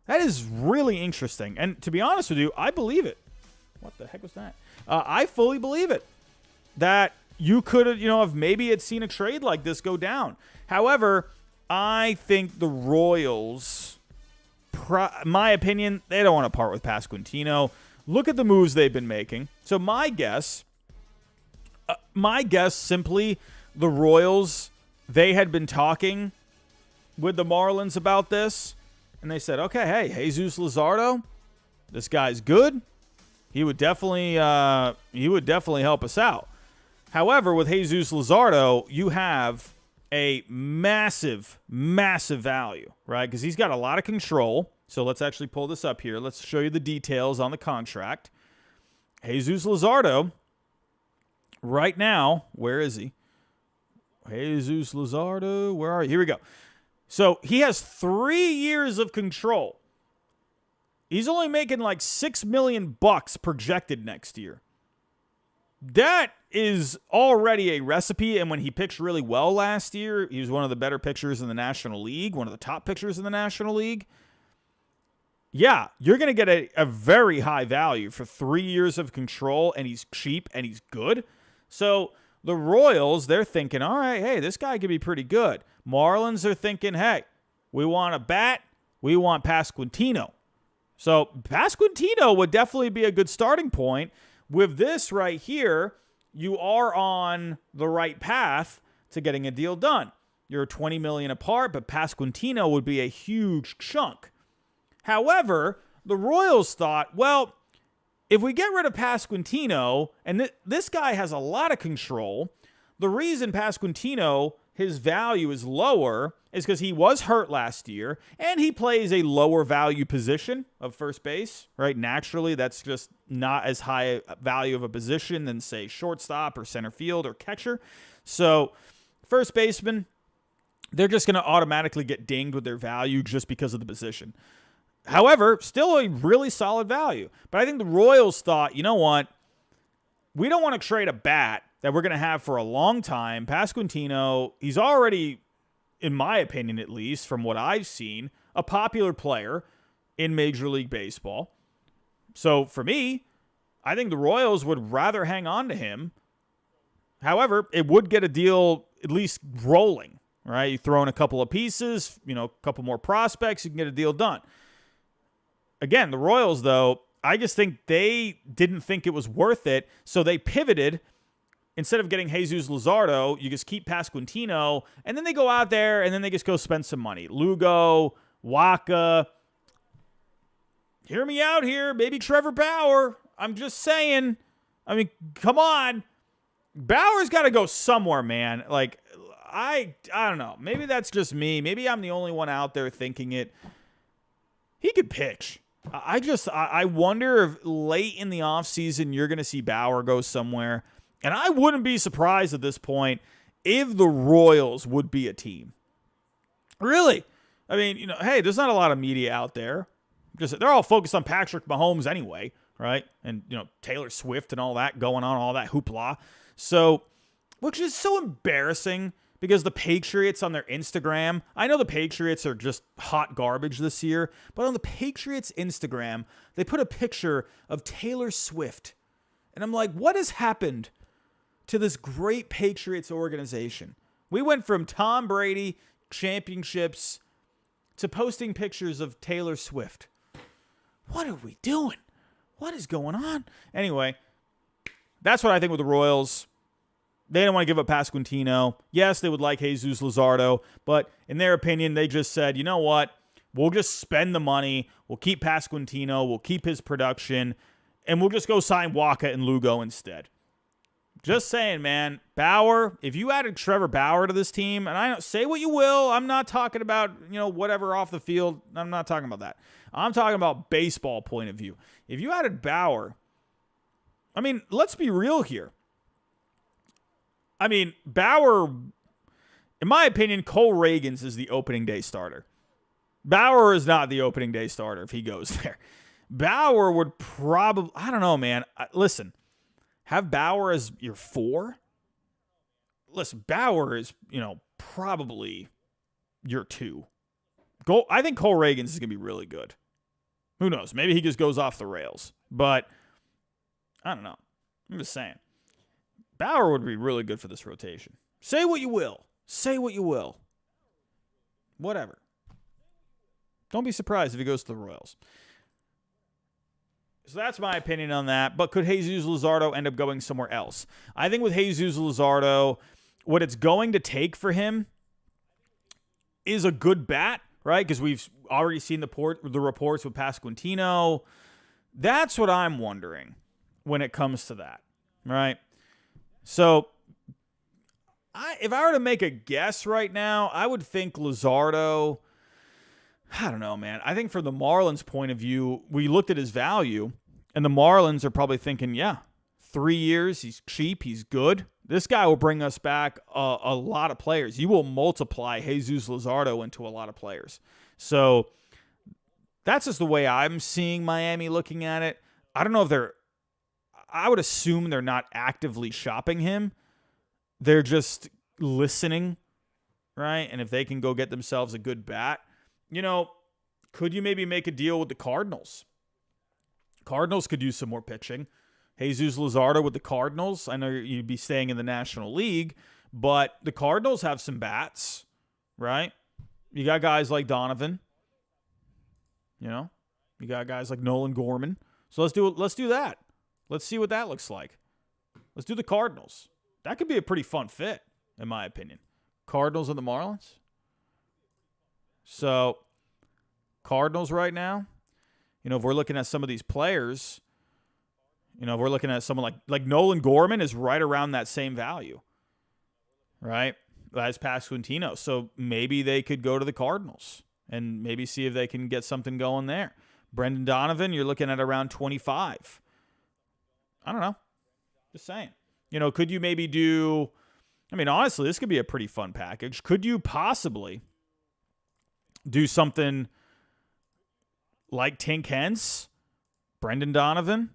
That is really interesting. And to be honest with you, I believe it. What the heck was that? I fully believe it. That you could have, if maybe had seen a trade like this go down. However, I think the Royals, my opinion, they don't want to part with Pasquantino. Look at the moves they've been making. So my guess simply, the Royals, they had been talking with the Marlins about this, and they said, okay, hey, Jesus Lazardo, this guy's good. He would definitely help us out. However, with Jesus Lazardo, you have a massive, massive value, right? Because he's got a lot of control. So let's actually pull this up here. Let's show you the details on the contract. Jesus Lazardo, right now, where is he? Jesus Lazardo, where are you? Here we go. So he has 3 years of control. He's only making like $6 million projected next year. That is already a recipe, and when he pitched really well last year, he was one of the better pitchers in the National League, one of the top pitchers in the National League. Yeah, you're going to get a very high value for 3 years of control, and he's cheap, and he's good. So the Royals, they're thinking, all right, hey, this guy could be pretty good. Marlins are thinking, hey, we want a bat, we want Pasquantino. So Pasquantino would definitely be a good starting point. With this right here, you are on the right path to getting a deal done. You're $20 million apart, but Pasquantino would be a huge chunk. However, the Royals thought, well, if we get rid of Pasquantino, and this guy has a lot of control, the reason Pasquantino, his value is lower is because he was hurt last year, and he plays a lower value position of first base, right? Naturally, that's just not as high a value of a position than, say, shortstop or center field or catcher. So first baseman, they're just going to automatically get dinged with their value just because of the position. However, still a really solid value. But I think the Royals thought, you know what? We don't want to trade a bat that we're going to have for a long time. Pasquantino, he's already, in my opinion at least, from what I've seen, a popular player in Major League Baseball. So for me, I think the Royals would rather hang on to him. However, it would get a deal at least rolling, right? You throw in a couple of pieces, a couple more prospects, you can get a deal done. Again, the Royals, though, I just think they didn't think it was worth it, so they pivoted. Instead of getting Jesus Lazardo, you just keep Pasquantino, and then they go out there, and then they just go spend some money. Lugo, Waka. Hear me out here. Maybe Trevor Bauer. I'm just saying. I mean, come on. Bauer's got to go somewhere, man. Like, I don't know. Maybe that's just me. Maybe I'm the only one out there thinking it. He could pitch. I wonder if late in the offseason you're going to see Bauer go somewhere. And I wouldn't be surprised at this point if the Royals would be a team. Really. I mean, hey, there's not a lot of media out there. They're all focused on Patrick Mahomes anyway, right? And, Taylor Swift and all that going on, all that hoopla. So, which is so embarrassing because the Patriots on their Instagram, I know the Patriots are just hot garbage this year, but on the Patriots Instagram, they put a picture of Taylor Swift. And I'm like, what has happened to this great Patriots organization? We went from Tom Brady championships to posting pictures of Taylor Swift. What are we doing? What is going on? Anyway, that's what I think with the Royals. They didn't want to give up Pasquantino. Yes, they would like Jesus Lazardo, but in their opinion, they just said, you know what? We'll just spend the money. We'll keep Pasquantino. We'll keep his production, and we'll just go sign Waka and Lugo instead. Just saying, man. Bauer, if you added Trevor Bauer to this team, and I don't say what you will, I'm not talking about, whatever off the field. I'm not talking about that. I'm talking about baseball point of view. If you added Bauer, I mean, let's be real here. I mean, Bauer, in my opinion, Cole Reagans is the opening day starter. Bauer is not the opening day starter if he goes there. Bauer would probably, I don't know, man. Listen, have Bauer as your 4. Listen, Bauer is, probably your 2. I think Cole Reagans is going to be really good. Who knows? Maybe he just goes off the rails. But, I don't know. I'm just saying. Bauer would be really good for this rotation. Say what you will. Say what you will. Whatever. Don't be surprised if he goes to the Royals. So that's my opinion on that. But could Jesus Lazardo end up going somewhere else? I think with Jesus Lazardo, what it's going to take for him is a good bat, right? Because we've already seen the reports with Pasquantino. That's what I'm wondering when it comes to that, right? So, if I were to make a guess right now, I would think Lazardo. I don't know, man. I think from the Marlins' point of view, we looked at his value, And the Marlins are probably thinking, yeah, 3 years, he's cheap, he's good. This guy will bring us back a lot of players. You will multiply Jesus Lazardo into a lot of players. So that's just the way I'm seeing Miami looking at it. I don't know if I would assume they're not actively shopping him. They're just listening, right? And if they can go get themselves a good bat, could you maybe make a deal with the Cardinals? Cardinals could use some more pitching. Jesus Lazardo with the Cardinals. I know you'd be staying in the National League, but the Cardinals have some bats, right? You got guys like Donovan. You got guys like Nolan Gorman. So let's do that. Let's see what that looks like. Let's do the Cardinals. That could be a pretty fun fit, in my opinion. Cardinals and the Marlins. So Cardinals right now, if we're looking at some of these players, if we're looking at someone like Nolan Gorman is right around that same value, right, as Pasquantino. So maybe they could go to the Cardinals and maybe see if they can get something going there. Brendan Donovan, you're looking at around 25. I don't know. Just saying. Could you maybe do, honestly, this could be a pretty fun package. Could you possibly do something like Tink Hence, Brendan Donovan,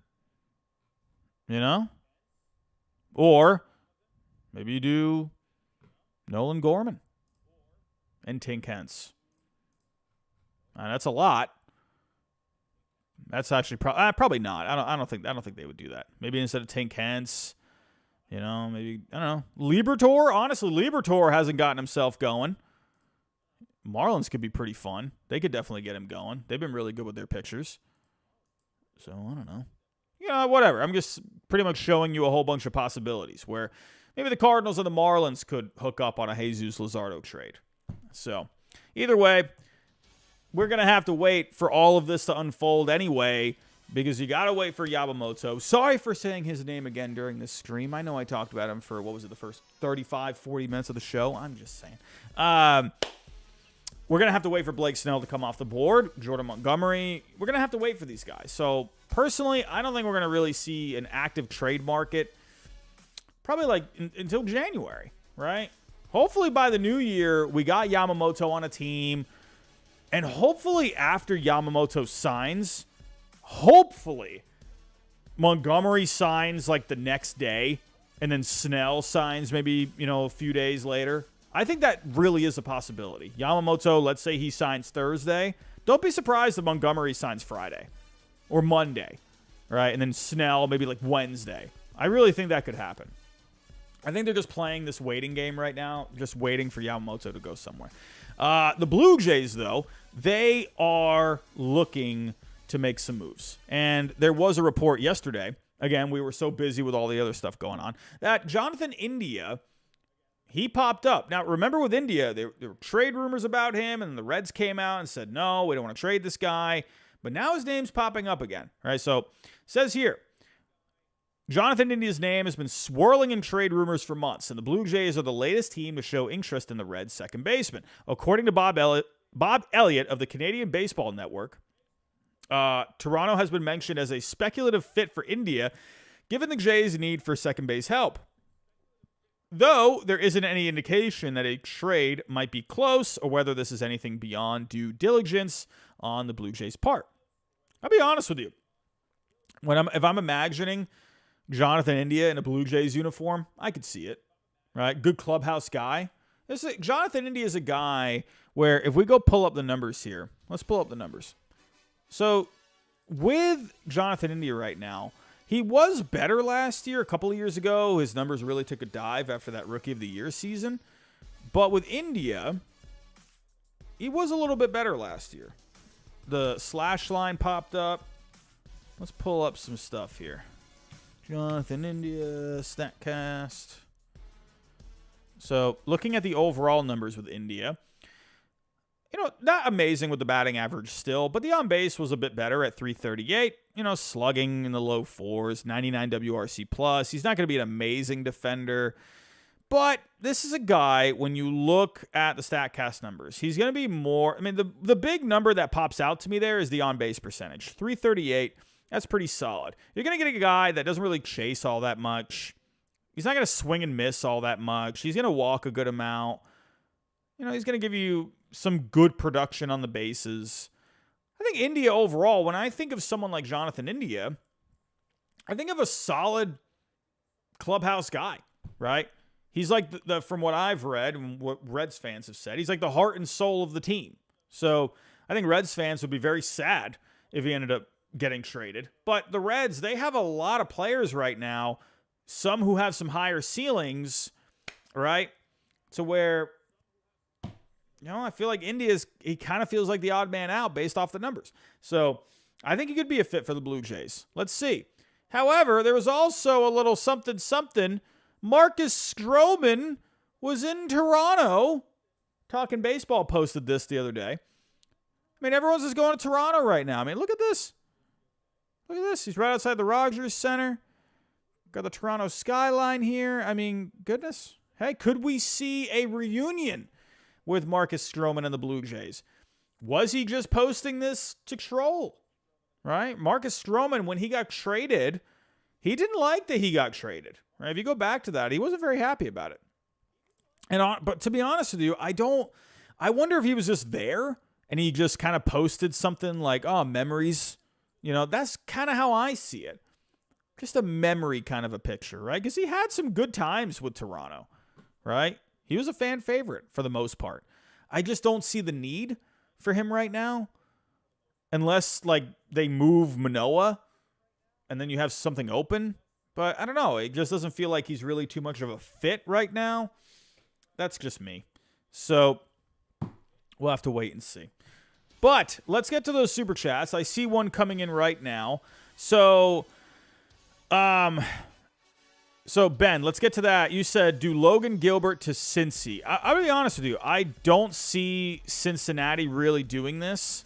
or maybe you do Nolan Gorman and Tink Hence. That's a lot. That's actually probably not. I don't think they would do that. Maybe instead of Tink Hence, maybe I don't know. Liberatore. Honestly, Liberatore hasn't gotten himself going. Marlins could be pretty fun. They could definitely get him going. They've been really good with their pitchers. So I don't know. Whatever. I'm just pretty much showing you a whole bunch of possibilities where maybe the Cardinals and the Marlins could hook up on a Jesus Lazardo trade. So either way, we're going to have to wait for all of this to unfold anyway, because you got to wait for Yamamoto. Sorry for saying his name again during this stream. I know I talked about him for, the first 35, 40 minutes of the show. I'm just saying. We're going to have to wait for Blake Snell to come off the board. Jordan Montgomery. We're going to have to wait for these guys. So, personally, I don't think we're going to really see an active trade market probably until January, right? Hopefully by the new year, we got Yamamoto on a team. And hopefully after Yamamoto signs, hopefully Montgomery signs the next day, and then Snell signs maybe, a few days later. I think that really is a possibility. Yamamoto, let's say he signs Thursday. Don't be surprised if Montgomery signs Friday or Monday, right? And then Snell maybe Wednesday. I really think that could happen. I think they're just playing this waiting game right now, just waiting for Yamamoto to go somewhere. The Blue Jays, though, they are looking to make some moves. And there was a report yesterday. Again, we were so busy with all the other stuff going on, that Jonathan India, he popped up. Now, remember with India, there were trade rumors about him, and the Reds came out and said, no, we don't want to trade this guy. But now his name's popping up again, right? So it says here, Jonathan India's name has been swirling in trade rumors for months, and the Blue Jays are the latest team to show interest in the Reds' second baseman. According to Bob Elliott of the Canadian Baseball Network, Toronto has been mentioned as a speculative fit for India, given the Jays' need for second base help. Though there isn't any indication that a trade might be close or whether this is anything beyond due diligence on the Blue Jays' part. I'll be honest with you. If I'm imagining Jonathan India in a Blue Jays uniform, I could see it, right? Good clubhouse guy. Jonathan India is a guy where if we go pull up the numbers here, let's pull up the numbers. So with Jonathan India right now, he was better last year. A couple of years ago, his numbers really took a dive after that Rookie of the Year season. But with India, he was a little bit better last year. The slash line popped up. Let's pull up some stuff here. Jonathan India, StatCast. So looking at the overall numbers with India, not amazing with the batting average still, but the on base was a bit better at 338. Slugging in the low fours, 99 WRC plus. He's not going to be an amazing defender, but this is a guy, when you look at the StatCast numbers, he's going to be more. The big number that pops out to me there is the on base percentage, 338. That's pretty solid. You're going to get a guy that doesn't really chase all that much. He's not going to swing and miss all that much. He's going to walk a good amount. He's going to give you some good production on the bases. I think India overall, when I think of someone like Jonathan India, I think of a solid clubhouse guy, right? He's like from what I've read and what Reds fans have said, he's like the heart and soul of the team. So I think Reds fans would be very sad if he ended up getting traded. But the Reds, they have a lot of players right now, some who have some higher ceilings, right? To where, I feel like he kind of feels like the odd man out based off the numbers. So I think he could be a fit for the Blue Jays. Let's see. However, there was also a little something. Marcus Stroman was in Toronto. Talking Baseball posted this the other day. Everyone's just going to Toronto right now. Look at this. Look at this. He's right outside the Rogers Center. Got the Toronto skyline here. Goodness. Hey, could we see a reunion with Marcus Stroman and the Blue Jays? Was he just posting this to troll? Right? Marcus Stroman, when he got traded, he didn't like that he got traded. Right? If you go back to that, he wasn't very happy about it. But to be honest with you, I wonder if he was just there and he just kind of posted something like, oh, memories. That's kind of how I see it. Just a memory kind of a picture, right? Because he had some good times with Toronto, right? He was a fan favorite for the most part. I just don't see the need for him right now. Unless, they move Manoah and then you have something open. But I don't know. It just doesn't feel like he's really too much of a fit right now. That's just me. So we'll have to wait and see. But let's get to those super chats. I see one coming in right now. So Ben, let's get to that. You said, do Logan Gilbert to Cincy. I'll be honest with you. I don't see Cincinnati really doing this.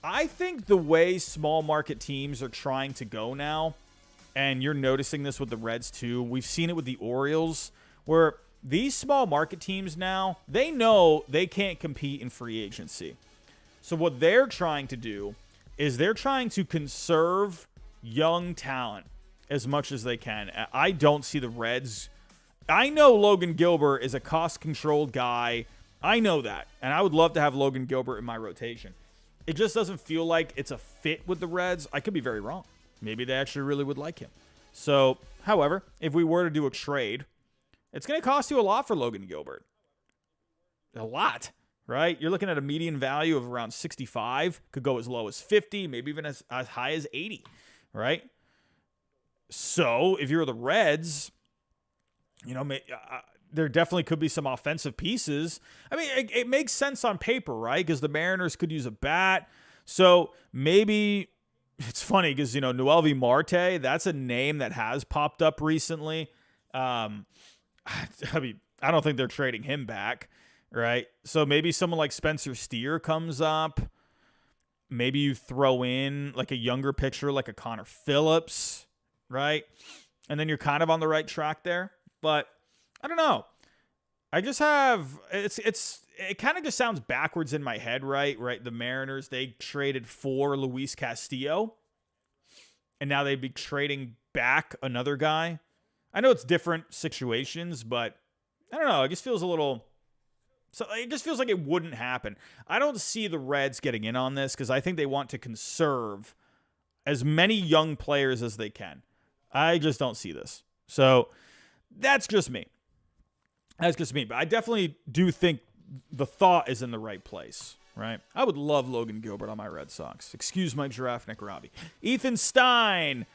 I think the way small market teams are trying to go now, and you're noticing this with the Reds too, we've seen it with the Orioles, where these small market teams now, they know they can't compete in free agency. So what they're trying to do is they're trying to conserve young talent as much as they can. I don't see the Reds. I know Logan Gilbert is a cost-controlled guy. I know that. And I would love to have Logan Gilbert in my rotation. It just doesn't feel like it's a fit with the Reds. I could be very wrong. Maybe they actually really would like him. So, however, if we were to do a trade, it's going to cost you a lot for Logan Gilbert. A lot, right? You're looking at a median value of around 65. Could go as low as 50, maybe even as high as 80, right? So, if you're the Reds, there definitely could be some offensive pieces. It makes sense on paper, right? Because the Mariners could use a bat. So, maybe it's funny because, Noelvi Marte, that's a name that has popped up recently. I don't think they're trading him back, right? So maybe someone like Spencer Steer comes up. Maybe you throw in like a younger pitcher like a Connor Phillips, right? And then you're kind of on the right track there. But I don't know. I just have it kind of just sounds backwards in my head, right? Right. The Mariners, they traded for Luis Castillo, and now they'd be trading back another guy. I know it's different situations, but I don't know. It just feels it just feels like it wouldn't happen. I don't see the Reds getting in on this because I think they want to conserve as many young players as they can. I just don't see this. So that's just me. But I definitely do think the thought is in the right place, right? I would love Logan Gilbert on my Red Sox. Excuse my giraffe, Nick Robbie. Ethan Stein,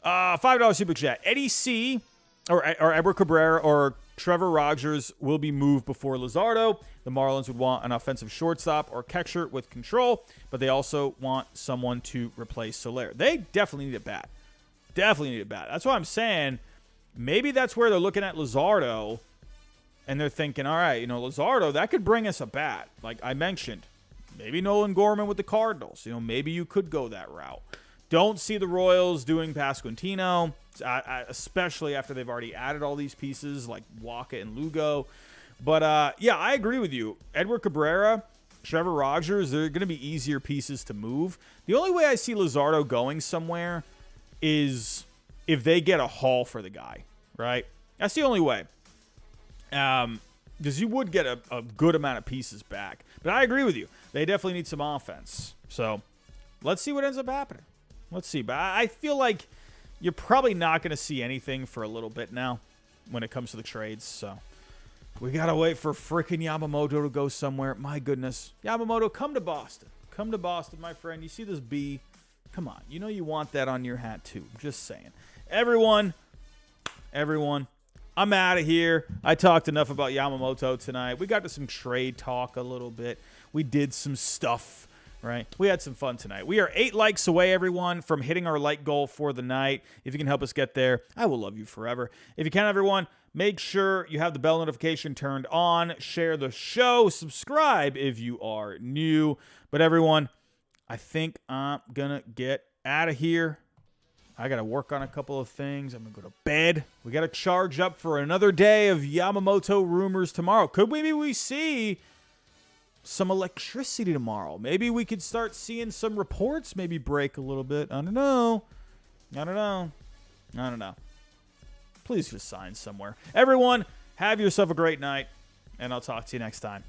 $5 super chat. Eddie C. or Edward Cabrera or Trevor Rogers will be moved before Lazardo. The Marlins would want an offensive shortstop or catcher with control, but they also want someone to replace Soler. They definitely need a bat. That's why I'm saying maybe that's where they're looking at Lazardo. And they're thinking, all right, Lazardo, that could bring us a bat. Like I mentioned, maybe Nolan Gorman with the Cardinals. Maybe you could go that route. Don't see the Royals doing Pasquantino, especially after they've already added all these pieces like Waka and Lugo. But, yeah, I agree with you. Edward Cabrera, Trevor Rogers, they're going to be easier pieces to move. The only way I see Lazardo going somewhere is if they get a haul for the guy, right? That's the only way. Because you would get a good amount of pieces back. But I agree with you. They definitely need some offense. So let's see what ends up happening. Let's see. But I feel like you're probably not going to see anything for a little bit now when it comes to the trades. So we got to wait for freaking Yamamoto to go somewhere. My goodness. Yamamoto, come to Boston. Come to Boston, my friend. You see this B? Come on. You know you want that on your hat, too. Just saying. Everyone, I'm out of here. I talked enough about Yamamoto tonight. We got to some trade talk a little bit. We did some stuff, right? We had some fun tonight. We are 8 likes away, everyone, from hitting our like goal for the night. If you can help us get there, I will love you forever. If you can, everyone, make sure you have the bell notification turned on. Share the show. Subscribe if you are new. But everyone, I think I'm going to get out of here. I got to work on a couple of things. I'm going to go to bed. We got to charge up for another day of Yamamoto rumors tomorrow. Could maybe we see some electricity tomorrow? Maybe we could start seeing some reports maybe break a little bit. I don't know. Please just sign somewhere. Everyone, have yourself a great night, and I'll talk to you next time.